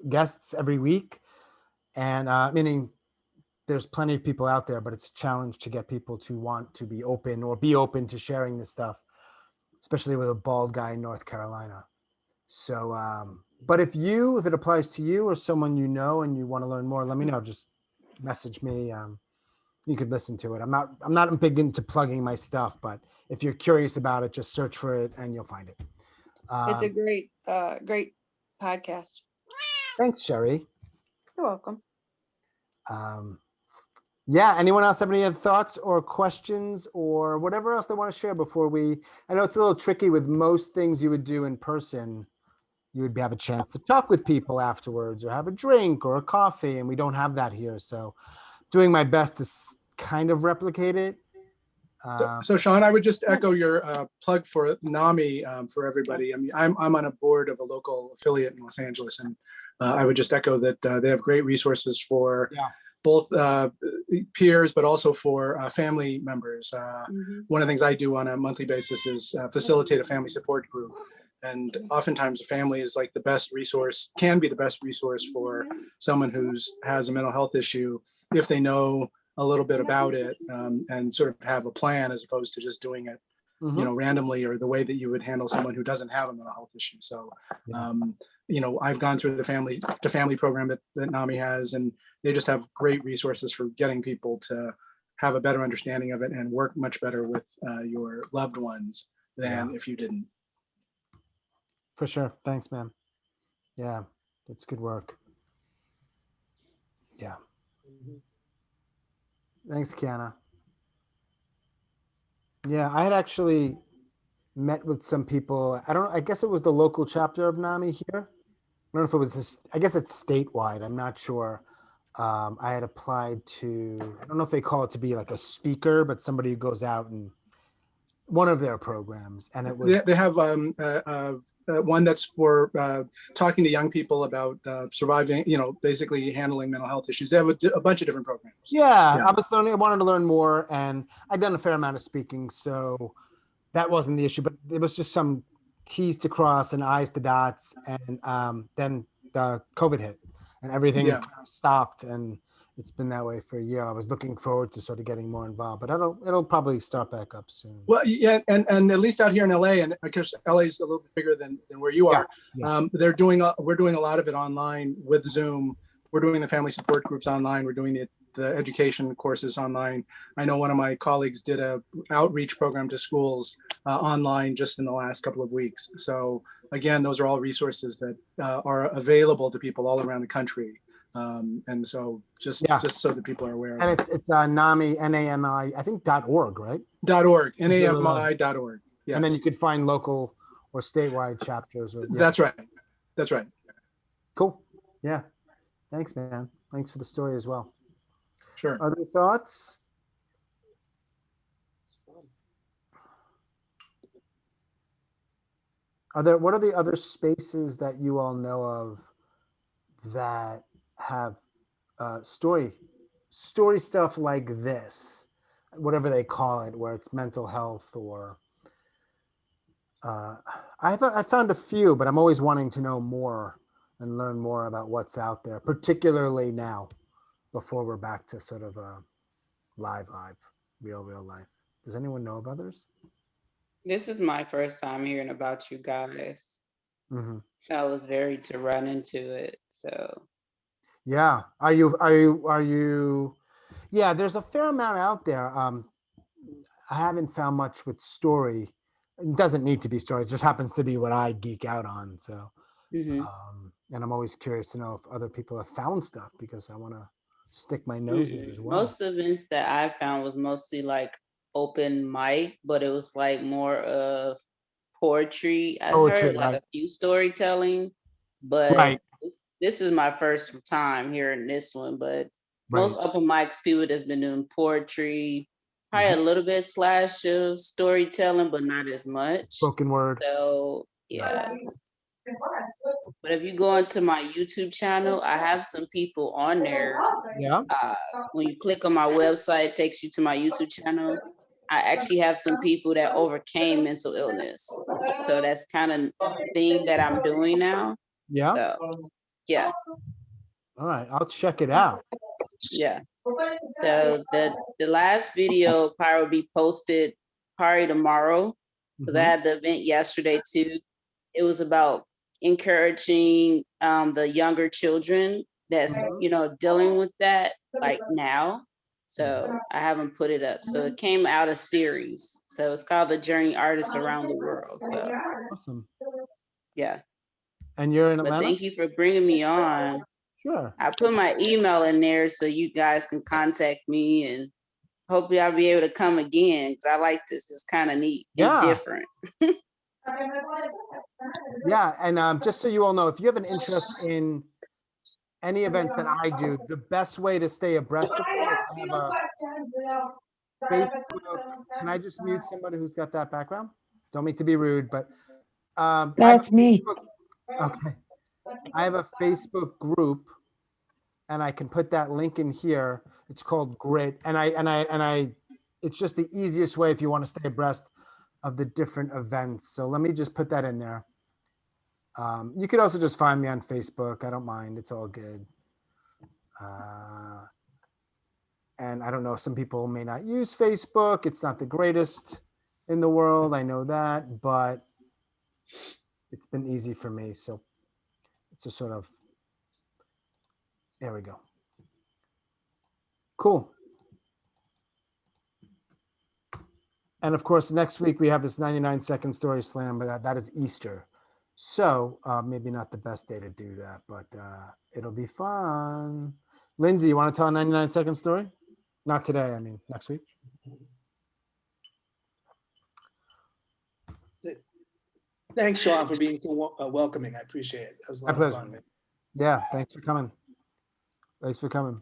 guests every week. And meaning there's plenty of people out there, but it's a challenge to get people to want to be open or be open to sharing this stuff, especially with a bald guy in North Carolina. So, but if it applies to you or someone you know and you want to learn more, let me know. Just message me. You could listen to it. I'm not big into plugging my stuff, but if you're curious about it, just search for it and you'll find it. It's a great podcast. Thanks, Sherry. You're welcome. Yeah. Anyone else have any other thoughts or questions or whatever else they want to share before I know it's a little tricky with most things you would do in person. You would have a chance to talk with people afterwards or have a drink or a coffee, and we don't have that here. So doing my best to kind of replicate it. So Sean, I would just echo your plug for NAMI for everybody. I mean, I'm on a board of a local affiliate in Los Angeles, and I would just echo that they have great resources for both peers, but also for family members. One of the things I do on a monthly basis is facilitate a family support group. And oftentimes a family is like the best resource, can be the best resource for someone has a mental health issue if they know a little bit about it and sort of have a plan as opposed to just doing it, randomly or the way that you would handle someone who doesn't have a mental health issue. So, I've gone through the family program that NAMI has, and they just have great resources for getting people to have a better understanding of it and work much better with your loved ones than if you didn't. For sure. Thanks, man. Yeah, that's good work. Yeah. Thanks, Keyana. Yeah, I had actually met with some people. I guess it was the local chapter of NAMI here. I don't know if it was this, I guess it's statewide. I'm not sure. I had applied to, I don't know if they call it to be like a speaker, but somebody who goes out and one of their programs, and it was they have one that's for talking to young people about surviving, basically handling mental health issues. They have a bunch of different programs. I wanted to learn more, and I'd done a fair amount of speaking, so that wasn't the issue, but it was just some T's to cross and I's to dots, and then the COVID hit and everything kind of stopped, and it's been that way for a year. I was looking forward to sort of getting more involved, but it'll probably start back up soon. Well, yeah, and at least out here in LA, and because LA is a little bit bigger than where you are, we're doing a lot of it online with Zoom. We're doing the family support groups online. We're doing the education courses online. I know one of my colleagues did a outreach program to schools online just in the last couple of weeks. So again, those are all resources that are available to people all around the country. And so just Yeah. so that people are aware. And it's NAMI, NAMI, I think .org, right? .org, NAMI.org. Yes. And then you could find local or statewide chapters. Or, yeah. That's right. That's right. Cool. Yeah. Thanks, man. Thanks for the story as well. Sure. Other thoughts? What are the other spaces that you all know of that have story stuff like this, whatever they call it, where it's mental health or I found a few, but I'm always wanting to know more and learn more about what's out there, particularly now before we're back to sort of live, real life. Does anyone know of others? This is my first time hearing about you guys. Mm-hmm. So I was very to run into it. So yeah, are you? Yeah, there's a fair amount out there. I haven't found much with story. It doesn't need to be story. It just happens to be what I geek out on. So, and I'm always curious to know if other people have found stuff because I want to stick my nose in as well. Most events that I found was mostly like open mic, but it was like more of poetry. I heard like a few storytelling, but this is my first time hearing this one. But most open mics, people that's been doing poetry, probably a little bit slash of storytelling, but not as much. Spoken word. So yeah. But if you go into my YouTube channel, I have some people on there. Yeah. When you click on my website, it takes you to my YouTube channel. I actually have some people that overcame mental illness. So that's kind of the thing that I'm doing now. Yeah. So, yeah. All right. I'll check it out. Yeah. So the last video probably will be posted probably tomorrow because I had the event yesterday too. It was about encouraging the younger children that's, dealing with that like now. So I haven't put it up. So it came out a series. So it's called The Journey Artists Around the World. So awesome. Yeah. And you're in Atlanta? But thank you for bringing me on. Sure. I put my email in there so you guys can contact me and hopefully I'll be able to come again because I like this. It's kind of neat and different. Yeah. And just so you all know, if you have an interest in any events that I do, the best way to stay abreast of it is I have a Facebook. Can I just mute somebody who's got that background? Don't mean to be rude, but that's me. Okay. I have a Facebook group and I can put that link in here. It's called Grit. And I it's just the easiest way if you want to stay abreast of the different events. So let me just put that in there. You could also just find me on Facebook. I don't mind. It's all good. And I don't know, some people may not use Facebook. It's not the greatest in the world. I know that, but it's been easy for me. So it's a sort of, there we go. Cool. And of course, next week we have this 99-second story slam, but that is Easter. So maybe not the best day to do that, but it'll be fun. Lindsay, you want to tell a 99-second story? Not today, I mean, next week. Thanks, Sean, for being so welcoming. I appreciate it. That was a lot of fun, man. Yeah, thanks for coming. Thanks for coming.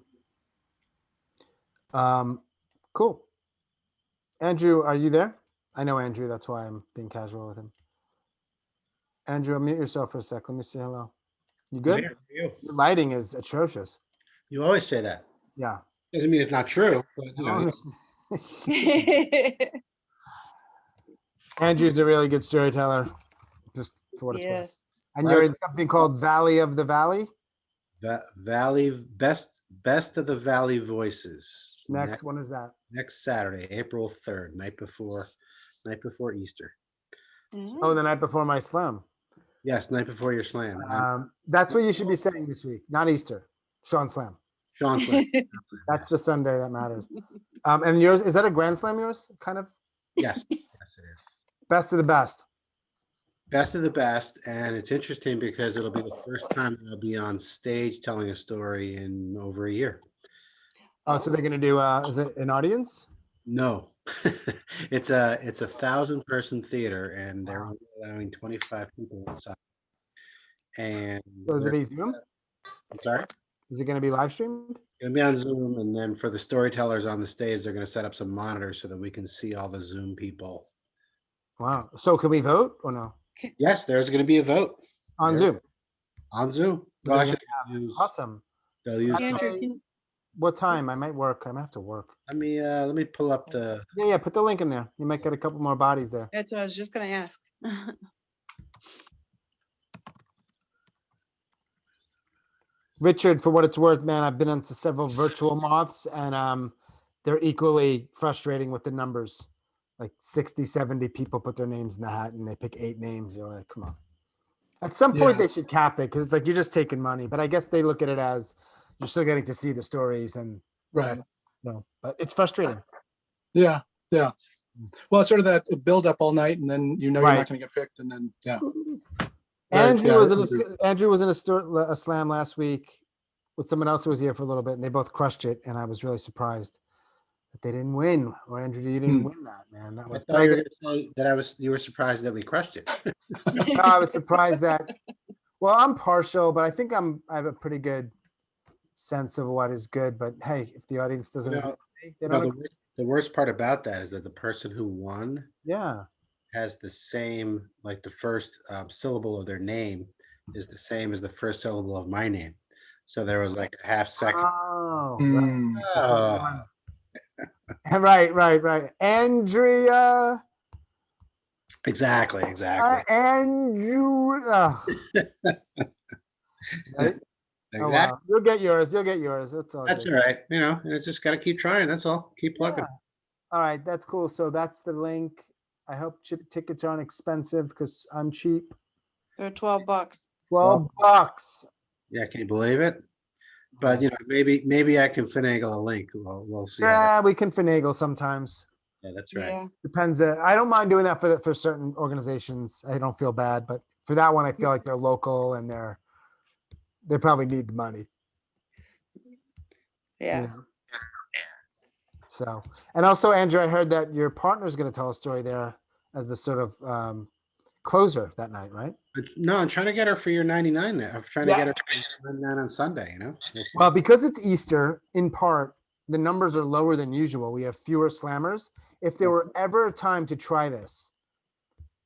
Cool. Andrew, are you there? I know Andrew, that's why I'm being casual with him. Andrew, unmute yourself for a sec. Let me say hello. You good? Here, you. Your lighting is atrocious. You always say that. Yeah. Doesn't mean it's not true. But, Andrew's a really good storyteller. Just for what it's worth. And you're in something called Valley of the Valley? Valley best of the Valley Voices. When is that? Next Saturday, April 3rd, night before Easter. Oh, the night before my slam. Yes, night before your slam. That's what you should be saying this week, not Easter. Sean Slam. Sean Slam. That's the Sunday that matters. And yours, is that a Grand Slam yours? Kind of? Yes. Yes, it is. Best of the best. Best of the best, and it's interesting because it'll be the first time that I'll be on stage telling a story in over a year. Oh, so they're gonna do? Is it an audience? No, it's a 1,000-person theater, and they're only allowing 25 people inside. And So is it a Zoom? I'm sorry, Is it gonna be live streamed? it's gonna be on Zoom, and then for the storytellers on the stage, they're gonna set up some monitors so that we can see all the Zoom people. Wow. So can we vote or no? Yes, there's gonna be a vote On There- Zoom. on Zoom. What Well, are they actually, gonna have? use- Awesome. they'll use. Saturday, what time? I might work. I might have to work. Let me pull up the. Yeah, put the link in there. You might get a couple more bodies there. That's what I was just gonna ask. Richard, for what it's worth, man, I've been into several virtual moths, and they're equally frustrating with the numbers. Like 60, 70 people put their names in the hat and they pick 8 names. You're like, come on. At some point, Yeah. they should cap it because it's like you're just taking money. But I guess they look at it as you're still getting to see the stories and Right. no, but it's frustrating. Yeah. Yeah. Well, it's sort of that build up all night, and then you're Right. not going to get picked, and then yeah. Andrew yeah, was I in agree. Andrew was in a slam last week with someone else who was here for a little bit, and they both crushed it. And I was really surprised that they didn't win. Or Andrew, you didn't win that, man. That I was. thought you were going to say that you were surprised that we crushed it. No, I was surprised that. Well, I'm partial, but I think I have a pretty good sense of what is good. But hey, if the audience doesn't, You agree know, with me, they don't. the worst part about that is that the person who won Yeah. has the same, like the first syllable of their name is the same as the first syllable of my name. So there was like a half second. Oh, Mm. right. Andrea. Exactly. Andrew. Right? Oh, Exactly. wow. You'll get yours. That's all. That's good. all right. You know, it's just got to keep trying. That's all. Keep plugging. Yeah. All right, that's cool. So that's the link. I hope tickets aren't expensive because I'm cheap. They're $12. $12. Yeah, can you believe it? But you know, maybe I can finagle a link. We'll see. Yeah, we can finagle sometimes. Yeah, that's right. Yeah. Depends. I don't mind doing that for certain organizations. I don't feel bad, but for that one, I feel like they're local and they probably need the money. Yeah. You know? So, and also, Andrew, I heard that your partner's going to tell a story there as the sort of closer that night, right? No, I'm trying to get her for your 99 now. I'm trying to Yeah. get her for your 99 on Sunday, you know? Well, because it's Easter, in part, the numbers are lower than usual. We have fewer slammers. If there were ever a time to try this,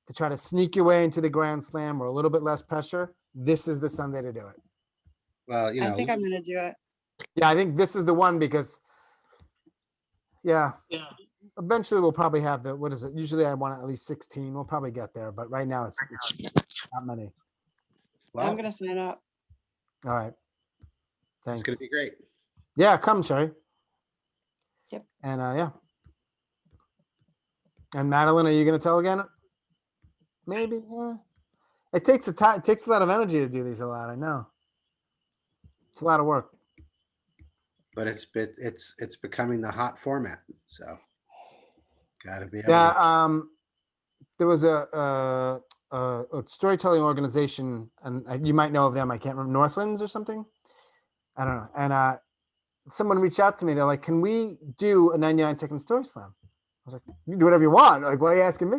to try to sneak your way into the Grand Slam or a little bit less pressure, this is the Sunday to do it. Well, you I know, think I'm gonna do it. Yeah, I think this is the one because, yeah. Eventually, we'll probably have what is it? Usually I want at least 16. We'll probably get there, but right now it's not many. I'm gonna sign up. All right. Thanks. it's going to be great. Yeah, come, Sherry. Yep. And yeah. And Madeleine, are you going to tell again? Maybe. Yeah. It takes it takes a lot of energy to do these a lot. I know. It's a lot of work. But it's becoming the hot format. So got to be able Yeah. to. There was a storytelling organization, and you might know of them. I can't remember, Northlands or something. I don't know. And someone reached out to me. They're like, "Can we do a 99-second story slam?" I was like, "You can do whatever you want." Like, why are you asking me?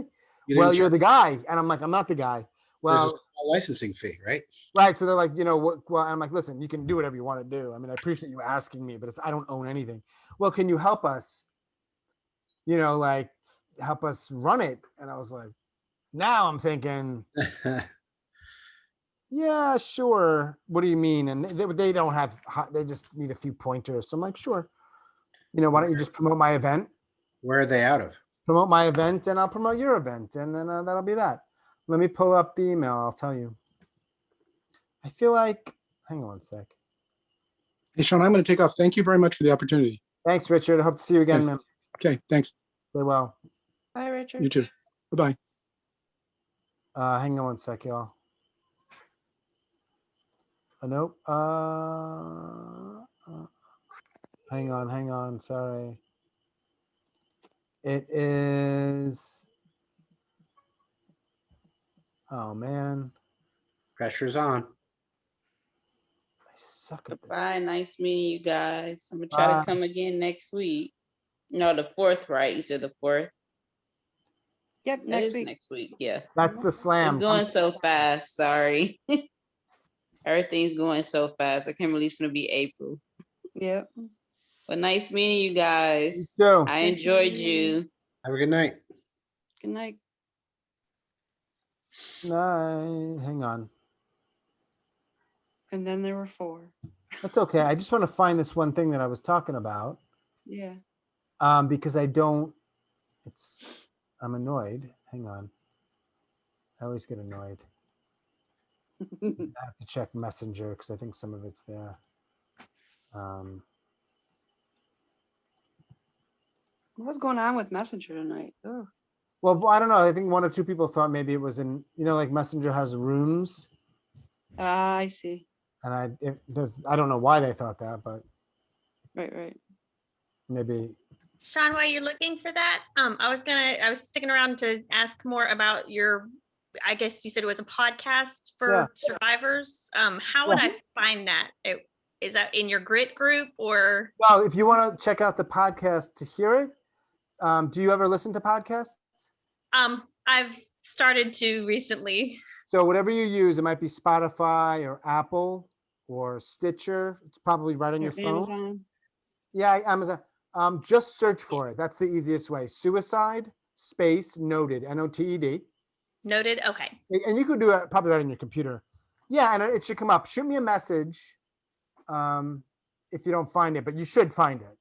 Well, you're the guy, and I'm like, "I'm not the guy." There's a Well, small licensing fee, right? right. So they're like, well, I'm like, listen, you can do whatever you want to do. I mean, I appreciate you asking me, but I don't own anything. Well, can you help us? Like help us run it. And I was like, now I'm thinking, yeah, sure. What do you mean? And they don't have, they just need a few pointers. So I'm like, sure. Why don't you just promote my event? Where are they out of? Promote my event and I'll promote your event. And then that'll be that. Let me pull up the email. I'll tell you. I feel like, hang on one sec. Hey, Sean, I'm going to take off. Thank you very much for the opportunity. Thanks, Richard. I hope to see you again, man. Okay, thanks. Stay well. Bye, Richard. You too. Bye-bye. Hang on one sec, y'all. Nope. Hang on. Sorry. It is. Oh Oh man, Pressure's on. I suck at this. Bye. Nice meeting you guys. I'm gonna try to come again next week. No, the 4th, right? You said the 4th. Yep, That next is week. next week. Yeah. That's the It's slam. going so fast. Sorry. Everything's going so fast. I can't believe it's gonna be April. Yep. But nice meeting you guys. too. I Nice enjoyed meeting you. you. Have a good night. Good night. No, hang on. And then there were 4. That's okay. I just want to find this one thing that I was talking about. Yeah. Because I don't. I'm annoyed. Hang on. I always get annoyed. I have to check Messenger because I think some of it's there. What's going on with Messenger tonight? Oh. Well, I don't know. I think 1 or 2 people thought maybe it was in, like Messenger has rooms, I see. and I don't know why they thought that, but Right. maybe. Sean, while you're looking for that, I was sticking around to ask more about your, I guess you said it was a podcast for survivors. How would I find that? Is that in your grit group or? Well, if you want to check out the podcast to hear it, do you ever listen to podcasts? I've started to recently. So whatever you use, it might be Spotify or Apple or Stitcher. It's probably right on your phone. Amazon. Yeah, Amazon. Just search for it. That's the easiest way. Suicide space noted, NOTED. Noted. Okay. And you could do it probably right on your computer. Yeah, and it should come up. Shoot me a message if you don't find it, but you should find it.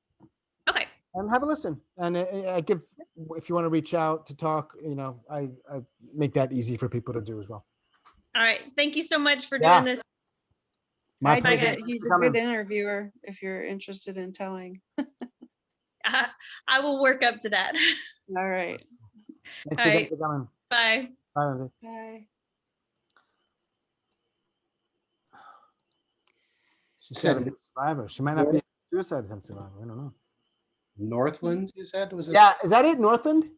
Okay. And have a listen. And I give, if you want to reach out to talk, I make that easy for people to do as well. All right. Thank you so much for doing this. My I pleasure. get he's a good interviewer if you're interested in telling. I will work up to that. All right. Thanks All again right. for coming. Bye. Bye, Lindsay. Bye. She said a survivor. She might not be a suicide attempt survivor. I don't know. Northland, you said? Was it? Yeah, is that it? Northland?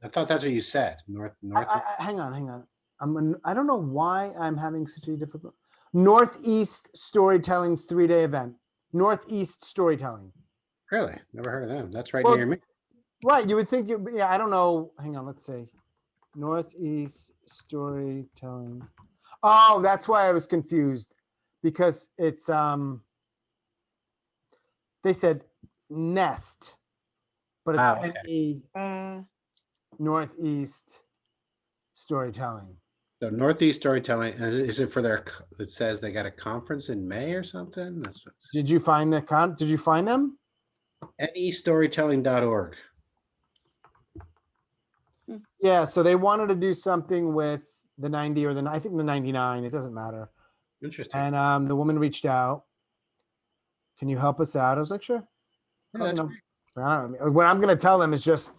I thought that's what you said. Northland. Hang on. I don't know why I'm having such a difficult. Northeast Storytelling's 3-day event. Northeast Storytelling. Really? Never heard of them. That's right near me. Right. You would think I don't know. Hang on, let's see. Northeast Storytelling. Oh, that's why I was confused. Because it's they said nest, but it's NE Northeast Storytelling. So Northeast Storytelling, is it for their, it says they got a conference in May or something? That's what Did you find did you find them? nestorytelling.org. Yeah, so they wanted to do something with the 90 or I think the 99, it doesn't matter. Interesting. And the woman reached out. Can you help us out? I was like, sure. Yeah, that's I don't know. What I'm going to tell them is just,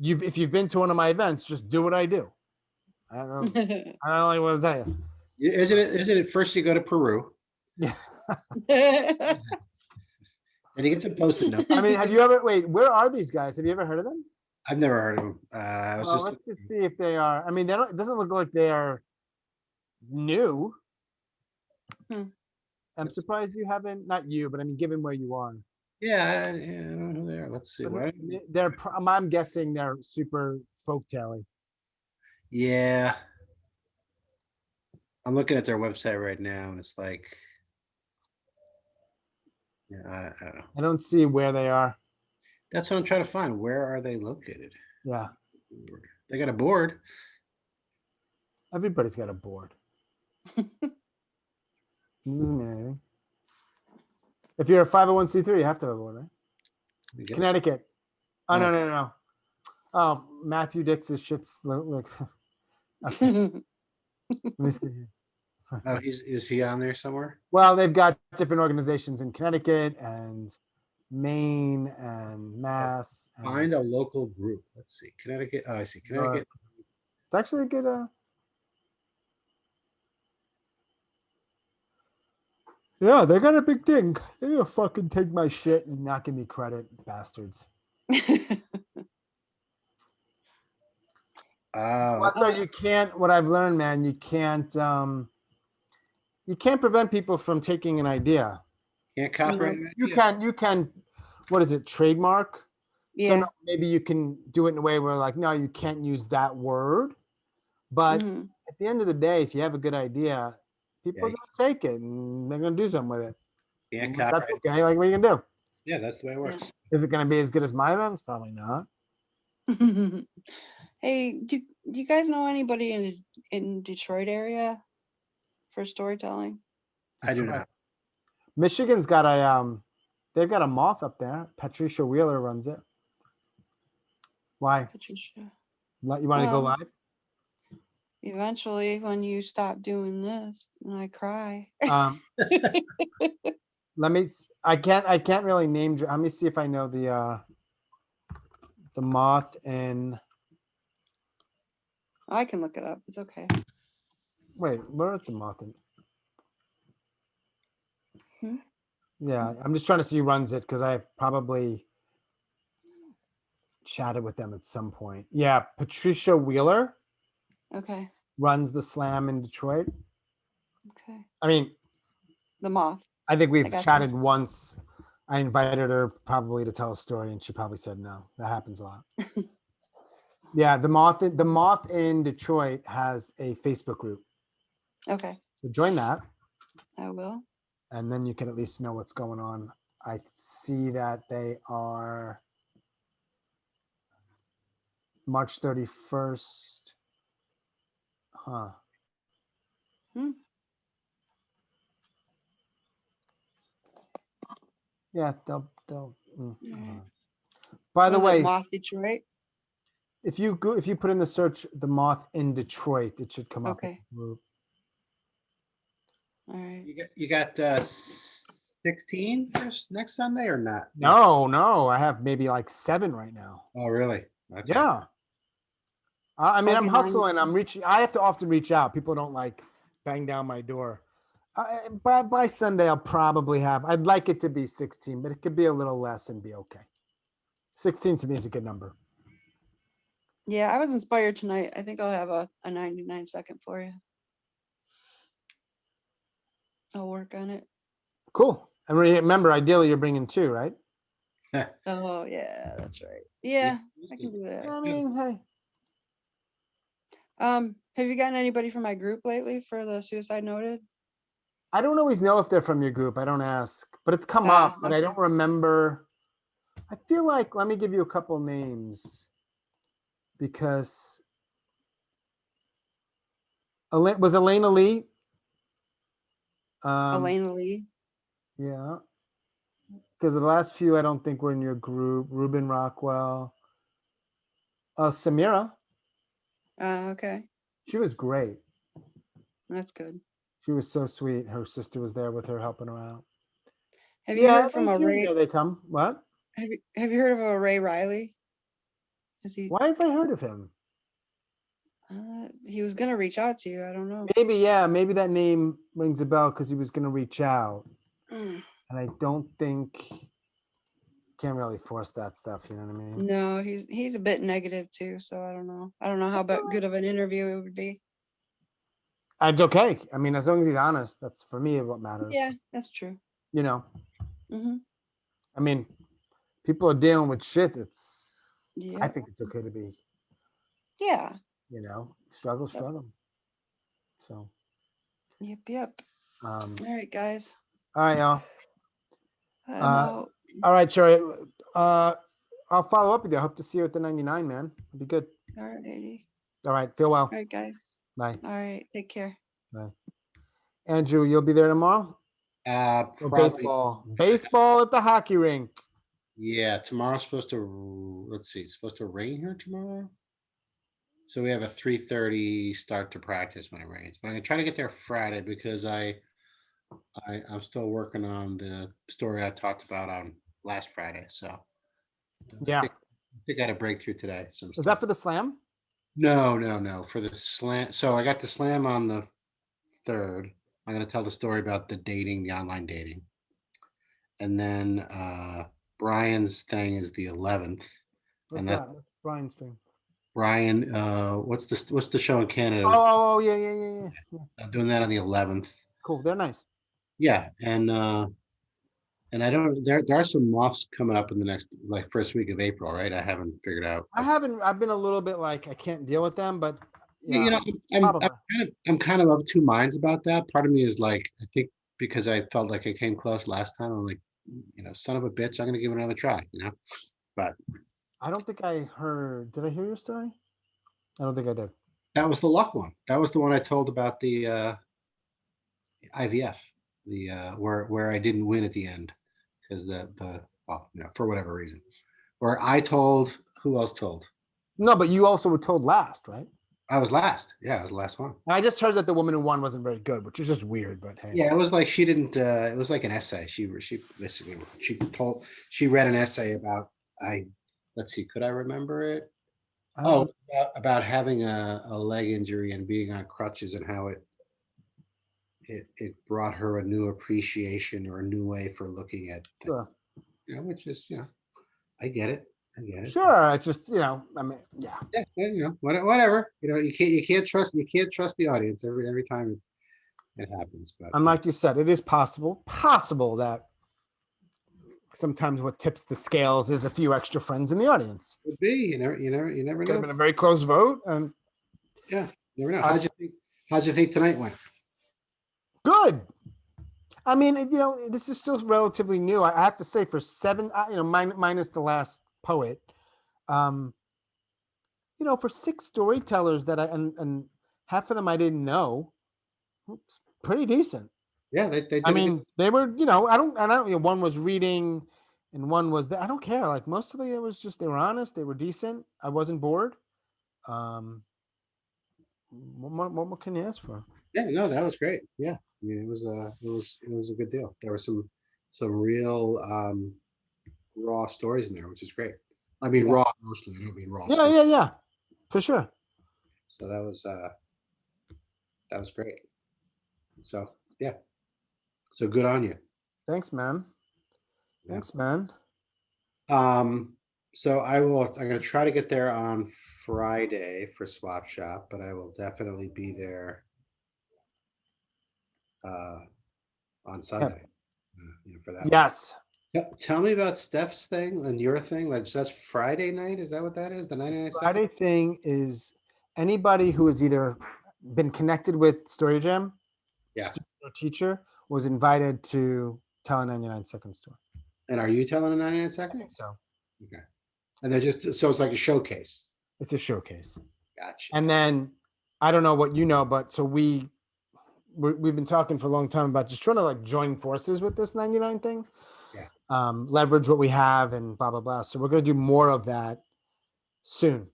if you've been to one of my events, just do what I do. I don't know. I don't know what to tell you. Isn't it first you go to Peru? Yeah. And you get some post-it notes. I mean, have you ever, where are these guys? Have you ever heard of them? I've never heard of them. Let's just see if they are. I mean, it doesn't look like they are new. I'm surprised you haven't, not you, but I mean, given where you are. Yeah, I don't know who they are. Let's see. I'm guessing they're super folktale-y. Yeah. I'm looking at their website right now, and it's like, yeah, I don't know. I don't see where they are. That's what I'm trying to find. Where are they located? Yeah. They got a board. Everybody's got a board. It doesn't mean anything. If you're a 501c3, you have to have a board, right? Connecticut. Oh, no. Oh, Matthew Dix's shit's look. Okay. Let me see. Oh, is he on there somewhere? Well, they've got different organizations in Connecticut and Maine and Mass. Find a local group. Let's see. Connecticut. Oh, I see. Connecticut. It's actually a good. Yeah, they got a big thing. They're gonna fucking take my shit and not give me credit, bastards. What okay. though you can't, what I've learned, man, you can't prevent people from taking an idea. Can't copyright an You idea. can, what is it, trademark? So Yeah. no, maybe you can do it in a way where like, no, you can't use that word. But Mhm. at the end of the day, if you have a good idea, people are Yeah, going to take it and they're going to do something with it. can't That's copyright. okay. Like, what are you going to do? Yeah, that's the way it works. Is it going to be as good as my ones? Probably not. Hey, do you guys know anybody in Detroit area for storytelling? I do Detroit. not. Michigan's got they've got a moth up there. Patricia Wheeler runs it. Why? Patricia. You want to go Well, live? eventually, when you stop doing this, and I cry. Let me. I can't really name. Let me see if I know the moth in. I can look it up. It's okay. Wait, where is the moth in? Hmm? Yeah, I'm just trying to see who runs it because I probably chatted with them at some point. Yeah, Patricia Wheeler Okay. runs the slam in Detroit. Okay. I mean, The moth. I think I we've got chatted once. I invited her probably to tell a story, and she probably said no. That happens a lot. Yeah, the moth in Detroit has a Facebook group. Okay. So join that, I will. and then you can at least know what's going on. I see that they are March 31st. Huh. Hmm. Yeah, they'll. Alright. By the Was it way, Moth Detroit? if you put in the search "the moth in Detroit," it should come up. Okay. All right. You got 16 for next Sunday or not? No, I have maybe like 7 right now. Oh, really? Okay. Yeah. I mean, I'll I'm be hustling. I'm reaching. I have to often reach out. People don't like bang down my door. By Sunday, I'll probably have. I'd like it to be 16, but it could be a little less and be okay. 16 to me is a good number. Yeah, I was inspired tonight. I think I'll have a 99-second for you. I'll work on it. Cool. And remember, ideally, you're bringing 2, right? Oh, yeah, that's right. Yeah, I can do that. I mean, hey. Have you gotten anybody from my group lately for the suicide noted? I don't always know if they're from your group. I don't ask, but it's come up, but I don't remember. I feel like, let me give you a couple names because was Elaine Lee? Elaine Lee. Yeah. Because the last few, I don't think were in your group. Ruben Rockwell. Samira. Okay. She was great. That's good. She was so sweet. Her sister was there with her, helping her out. Have you heard from a a Ray? They come. What? Have you heard of a Ray Riley? Why have I heard of him? He was gonna reach out to you. I don't know. Maybe that name rings a bell because he was gonna reach out. Mm. And I don't think can't really force that stuff, you know what I mean? No, he's a bit negative too, so I don't know. I don't know how good of an interview it would be. It's okay. I mean, as long as he's honest, that's for me what matters. Yeah, that's true. You know. Mm-hmm. I mean, people are dealing with shit. Yeah. I think it's okay to be. Yeah. You know, struggle. So. Yep. All right, guys. All right, y'all. I'm out. All right, Sherry. I'll follow up with you. I hope to see you at the 99, man. It'll be good. All right, 80. All right. Feel well. All right, guys. Bye. All right. Take care. Bye. Andrew, you'll be there tomorrow? Or baseball. Baseball at the hockey rink. Yeah, tomorrow's supposed to, let's see, it's supposed to rain here tomorrow. So we have a 3:30 start to practice when it rains. But I'm gonna try to get there Friday because I'm still working on the story I talked about on last Friday. So yeah, I think I had a breakthrough today. Is that for the slam? No, for the slam. So I got the slam on the 3rd. I'm gonna tell the story about the online dating. And then Brian's thing is the 11th. What's and that? What's Brian's thing? Brian, what's the show in Canada? Oh, yeah. Doing that on the 11th. Cool. They're nice. Yeah, and I don't. There are some offs coming up in the next like first week of April, right? I haven't figured out. I've been a little bit like I can't deal with them, but yeah, You know, I'm kind of two minds about that. Part of me is like, I think because I felt like I came close last time, I'm like, son of a bitch, I'm gonna give it another try, But I don't think I heard. Did I hear your story? I don't think I did. that was the luck one. That was the one I told about the IVF, the where I didn't win at the end because well, for whatever reason. Or I told, who else told? No, but you also were told last, right? I was last. Yeah, I was the last one. I just heard that the woman who won wasn't very good, which is just weird. But hey, yeah, it was like she didn't. It was like an essay. She basically she read an essay about let's see, could I remember it? Oh, about having a leg injury and being on crutches and how it brought her a new appreciation or a new way for looking at things. Sure. Which is I get it. Sure, it's just I mean, yeah. Yeah, whatever. You can't trust the audience every time it happens. But and like you said, it is possible that sometimes what tips the scales is a few extra friends in the audience. Could be. You never Could know. have been a very close vote, and yeah, you never know. How'd you think tonight went? Good. I mean, this is still relatively new. I have to say, for 7, minus the last poet, for 6 storytellers that and half of them I didn't know, it's pretty decent. Yeah, they I mean, they were, I don't, one was reading and one was, I don't care. Like most of it was just, they were honest. They were decent. I wasn't bored. What more can you ask for? Yeah, no, that was great. Yeah. I mean, it was a good deal. There were some real raw stories in there, which is great. I mean, raw mostly. I don't mean raw. Yeah, for sure. So that was great. So yeah. So good on you. Thanks, man. Thanks, man. So I'm going to try to get there on Friday for Swap Shop, but I will definitely be there on Sunday for that. Yes. Tell me about Steph's thing and your thing. Like, that's Friday night. Is that what that is? The 99 Friday thing is anybody who has either been connected with Story Jam, student or teacher, was invited to tell a 99 second story. And are you telling a 99 second? I think so. Okay. And they're so it's like a showcase. It's a showcase. Gotcha. And then I don't know what you know, but so we've been talking for a long time about just trying to like join forces with this 99 thing. Yeah. Leverage what we have and blah blah blah. So we're going to do more of that soon.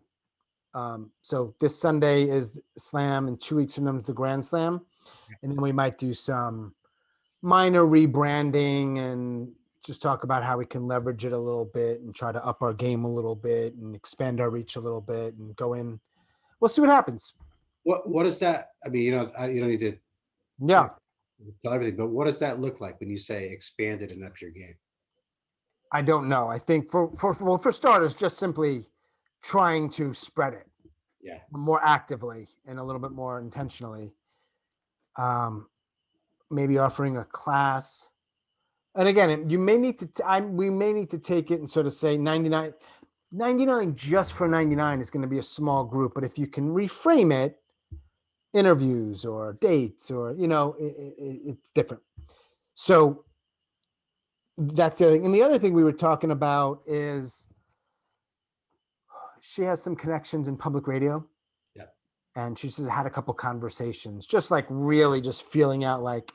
So this Sunday is Slam, and 2 weeks from them is the Grand Slam, and then we might do some minor rebranding and just talk about how we can leverage it a little bit and try to up our game a little bit and expand our reach a little bit and go in. We'll see what happens. What is that? I mean, you don't need to tell everything, but what does that look like when you say expand it and up your game? I don't know. I think for starters, just simply trying to spread it more actively and a little bit more intentionally. Maybe offering a class. And again, you may need to, we may need to take it and sort of say 99 just for 99 is going to be a small group. But if you can reframe it, interviews or dates or, it's different. So that's the other thing. And the other thing we were talking about is she has some connections in public radio. Yeah. And she's just had a couple conversations, just like really just feeling out like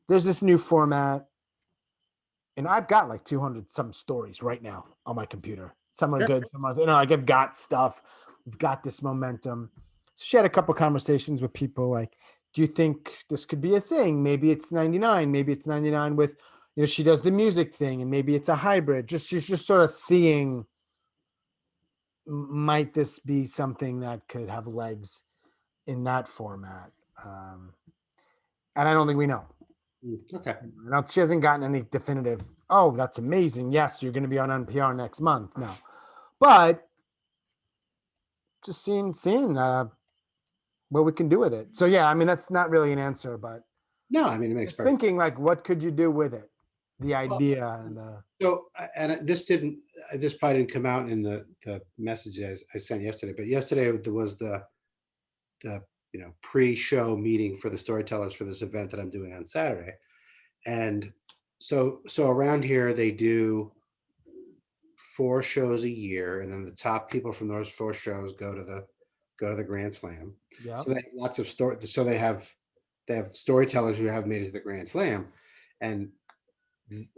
there's this new format. And I've got like 200 some stories right now on my computer. Some are good, some are, like I've got stuff. We've got this momentum. So she had a couple conversations with people like, do you think this could be a thing? Maybe it's 99. Maybe it's 99 with, she does the music thing and maybe it's a hybrid. She's just sort of seeing, might this be something that could have legs in that format? And I don't think we know. Okay. Now she hasn't gotten any definitive, oh, that's amazing. Yes, you're going to be on NPR next month. No. But just seeing what we can do with it. So yeah, I mean, that's not really an answer, but No, I mean, it makes just perfect. thinking like, what could you do with it? The idea and the. So, this probably didn't come out in the messages I sent yesterday, but yesterday there was the pre-show meeting for the storytellers for this event that I'm doing on Saturday. And so around here, they do 4 shows a year, and then the top people from those 4 shows go to the Grand Slam. Yeah. So they have lots of so they have storytellers who have made it to the Grand Slam. And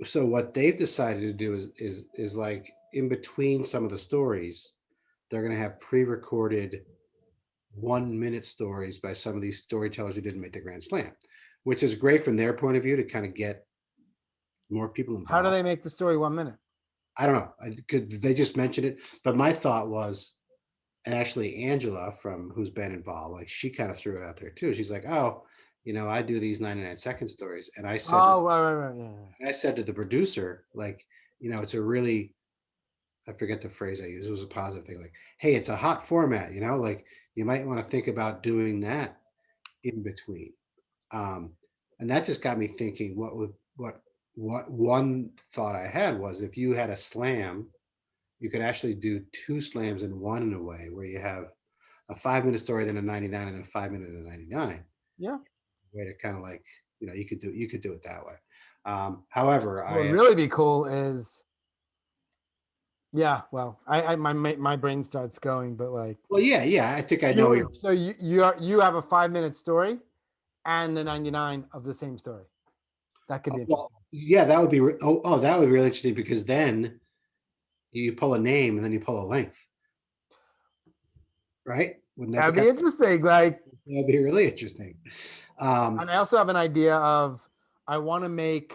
so what they've decided to do is like in between some of the stories, they're going to have pre-recorded 1-minute stories by some of these storytellers who didn't make the Grand Slam, which is great from their point of view to kind of get more people involved. How do they make the story 1 minute? I don't know. They just mentioned it, but my thought was, and actually Angela who's been involved, like she kind of threw it out there too. She's like, oh, I do these 99-second stories. And I said, right. Yeah. and I said to the producer, like, it's a really, I forget the phrase I used. It was a positive thing. Like, hey, it's a hot format, like you might want to think about doing that in between. And that just got me thinking, what one thought I had was, if you had a slam, you could actually do 2 slams in one, in a way where you have a 5-minute story, then a 99, and then a 5-minute and a 99. Yeah. Way to kind of like, you could do it that way. However, what would really be cool is, yeah, well, my brain starts going, but like, well, yeah, I think I know. So you have a 5-minute story and the 99 of the same story. That could be interesting. Well, yeah, that would be that would be really interesting, because then you pull a name and then you pull a length, right? That'd be interesting. Like, that'd be really interesting. And I also have an idea of, I want to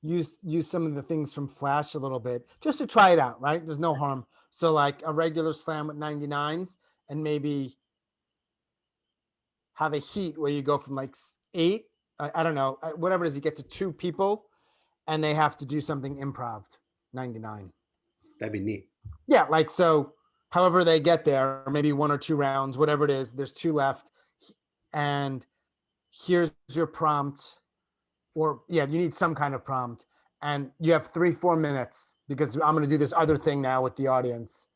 use some of the things from Flash a little bit, just to try it out, right? There's no harm. So like a regular slam with 99s, and maybe have a heat where you go from like 8, I don't know, whatever it is, you get to 2 people and they have to do something improv 99. That'd be neat. Yeah, like, so however they get there, maybe 1 or 2 rounds, whatever it is, there's 2 left. And here's your prompt, or you need some kind of prompt, and you have 3-4 minutes, because I'm going to do this other thing now with the audience,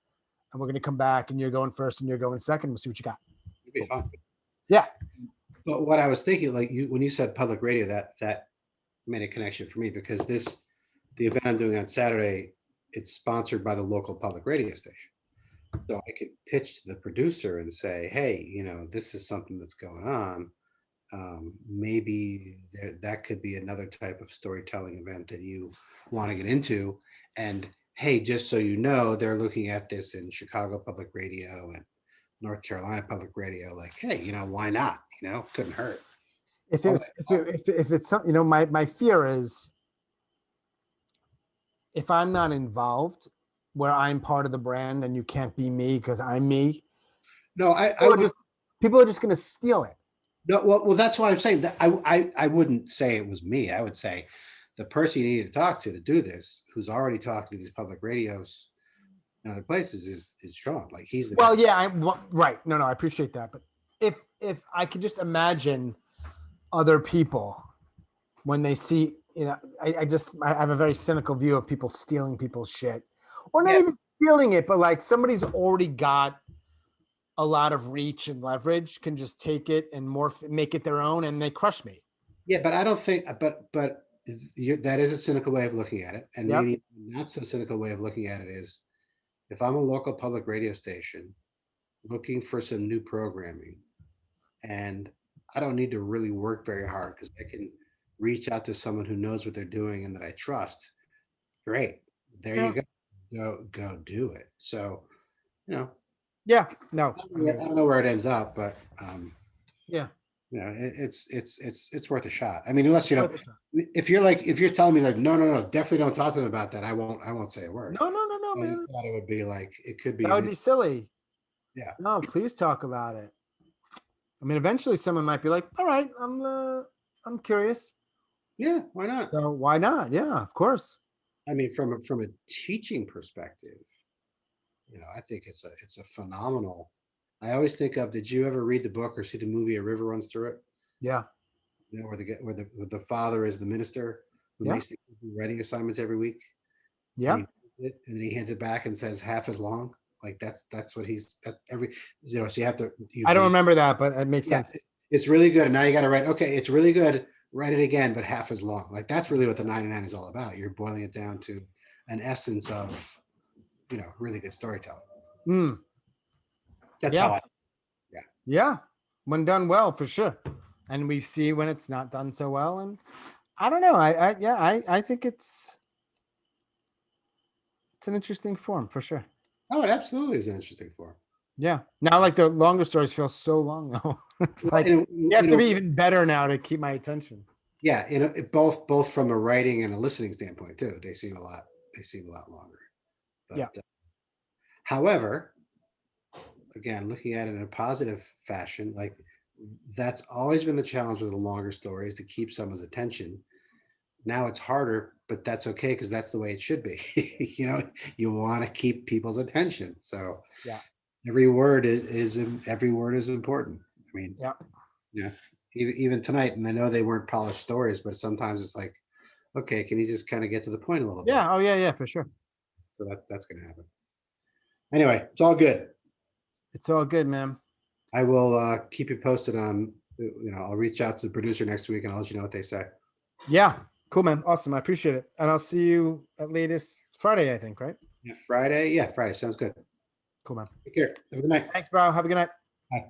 and we're going to come back, and you're going first and you're going second. We'll see what you got. It'd be fun. Yeah. But what I was thinking, like when you said public radio, that made a connection for me, because the event I'm doing on Saturday, it's sponsored by the local public radio station. So I could pitch to the producer and say, hey, this is something that's going on. Maybe that could be another type of storytelling event that you want to get into. And hey, just so you know, they're looking at this in Chicago Public Radio and North Carolina Public Radio. Like, hey, why not? Couldn't hurt. If it's something, my fear is, if I'm not involved, where I'm part of the brand and you can't be me because I'm me. No, people are just going to steal it. No, well, that's why I'm saying that I wouldn't say it was me. I would say the person you need to talk to do this, who's already talking to these public radios and other places, is Sean. Like, he's the well, yeah, right. No, I appreciate that. But if I could just imagine other people when they see, I have a very cynical view of people stealing people's shit, or not even stealing it, but like somebody's already got a lot of reach and leverage, can just take it and make it their own, and they crush me. Yeah, but I don't think, but that is a cynical way of looking at it. And maybe not so cynical way of looking at it is, if I'm a local public radio station looking for some new programming, and I don't need to really work very hard because I can reach out to someone who knows what they're doing and that I trust, great. There you go. Go do it. So, yeah, no, I don't know where it ends up, but yeah, it's worth a shot. I mean, unless if you're telling me like, no, definitely don't talk to them about that, I won't say a word. No, I just thought it would be like, it could be. That would be silly. Yeah. No, please talk about it. I mean, eventually someone might be like, all right, I'm curious. Yeah, why not? So why not? Yeah, of course. I mean, from a teaching perspective, I think it's a phenomenal. I always think of, did you ever read the book or see the movie A River Runs Through It? Yeah. Where the father is the minister who Yeah. makes the writing assignments every week. Yeah. And then he hands it back and says half as long. Like that's what that's every, so you have to. I don't remember that, but it makes Yeah, sense. it's really good. And now you got to write, okay, it's really good. Write it again, but half as long. Like that's really what the 99 is all about. You're boiling it down to an essence of, really good storytelling. Mm. That's Yeah. how Yeah. When done well, for sure. And we see when it's not done so well. And I don't know. I think it's an interesting form for sure. Oh, it absolutely is an interesting form. Yeah. Now, like the longer stories feel so long though. It's like you have to be even better now to keep my attention. Yeah, both from a writing and a listening standpoint too. They seem a lot longer. But, Yeah. However, again, looking at it in a positive fashion, like that's always been the challenge with the longer stories, to keep someone's attention. Now it's harder, but that's okay because that's the way it should be. You want to keep people's attention. So yeah, every word is important. I mean, yeah, even tonight, and I know they weren't polished stories, but sometimes it's like, okay, can you just kind of get to the point a little bit? Yeah. Oh yeah, for sure. So that's going to happen. Anyway, it's all good. It's all good, man. I will keep you posted on, I'll reach out to the producer next week and I'll let you know what they say. Yeah. Cool, man. Awesome. I appreciate it. And I'll see you at latest Friday, I think, right? Yeah, Friday. Yeah, Friday. Sounds good. Cool, man. Take care. Have a good night. Thanks, bro. Have a good night. Bye.